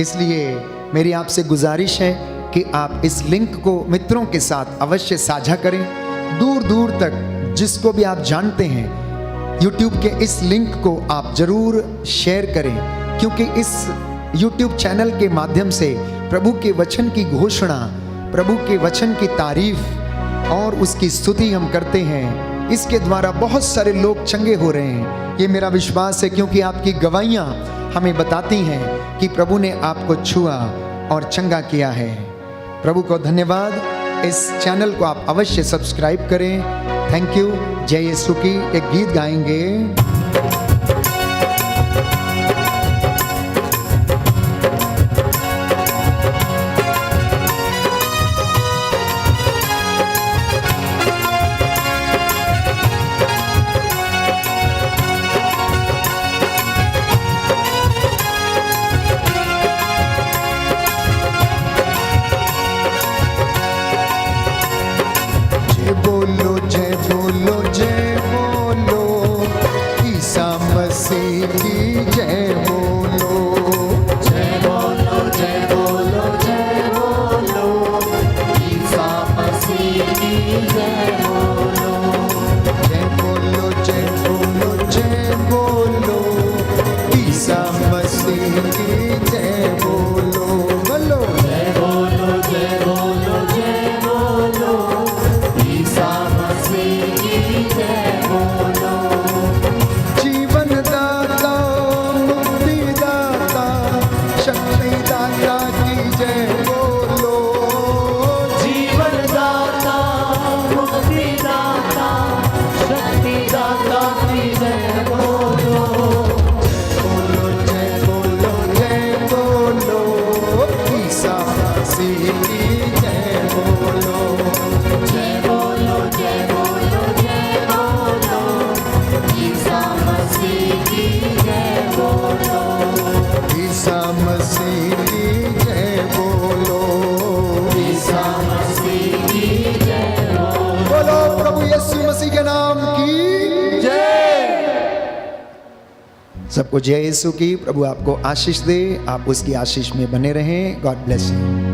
इसलिए मेरी आपसे गुजारिश है कि आप इस लिंक को मित्रों के साथ अवश्य साझा करें। दूर दूर तक जिसको भी आप जानते हैं, YouTube के इस लिंक को आप जरूर शेयर करें, क्योंकि इस YouTube चैनल के माध्यम से प्रभु के वचन की घोषणा, प्रभु के वचन की तारीफ और उसकी स्तुति हम करते हैं। इसके द्वारा बहुत सारे लोग चंगे हो रहे हैं, ये मेरा विश्वास है, क्योंकि आपकी गवाहियाँ हमें बताती हैं कि प्रभु ने आपको छुआ और चंगा किया है। प्रभु को धन्यवाद। इस चैनल को आप अवश्य सब्सक्राइब करें थैंक यू। जय यीशु की एक गीत गाएंगे। जय बोलो जय बोलो जय बोलो, ईसा मसीह की जय बोलो। जय बोलो जय बोलो जय बोलो, ईसा मसीह की जय बोलो। जय बोलो जय बोलो जय बोलो, ईसा मसीह की जय बोलो। बोलो जय बोलो जय बोलो जय बोलो, ईसा मसीह की जय बोलो। जीवन दाता मुक्ति दाता शक्ति दाता की जय बोलो। जीवन दाता मुक्ति दाता शक्ति दाता की जय बोलो। बोलो जय बोलो जय बोलो, ईसा मसीह की जय बोलो। जय बोलो जय बोलो जय बोलो, ईसा मसीह की जय बोलो। ईसा मसीह की जय बोलो। ईसा मसीह की जय बोलो। बोलो प्रभु यीशु मसीह के नाम की जय। सबको जय यीशु की। प्रभु आपको आशीष दे, आप उसकी आशीष में बने रहें। God bless you.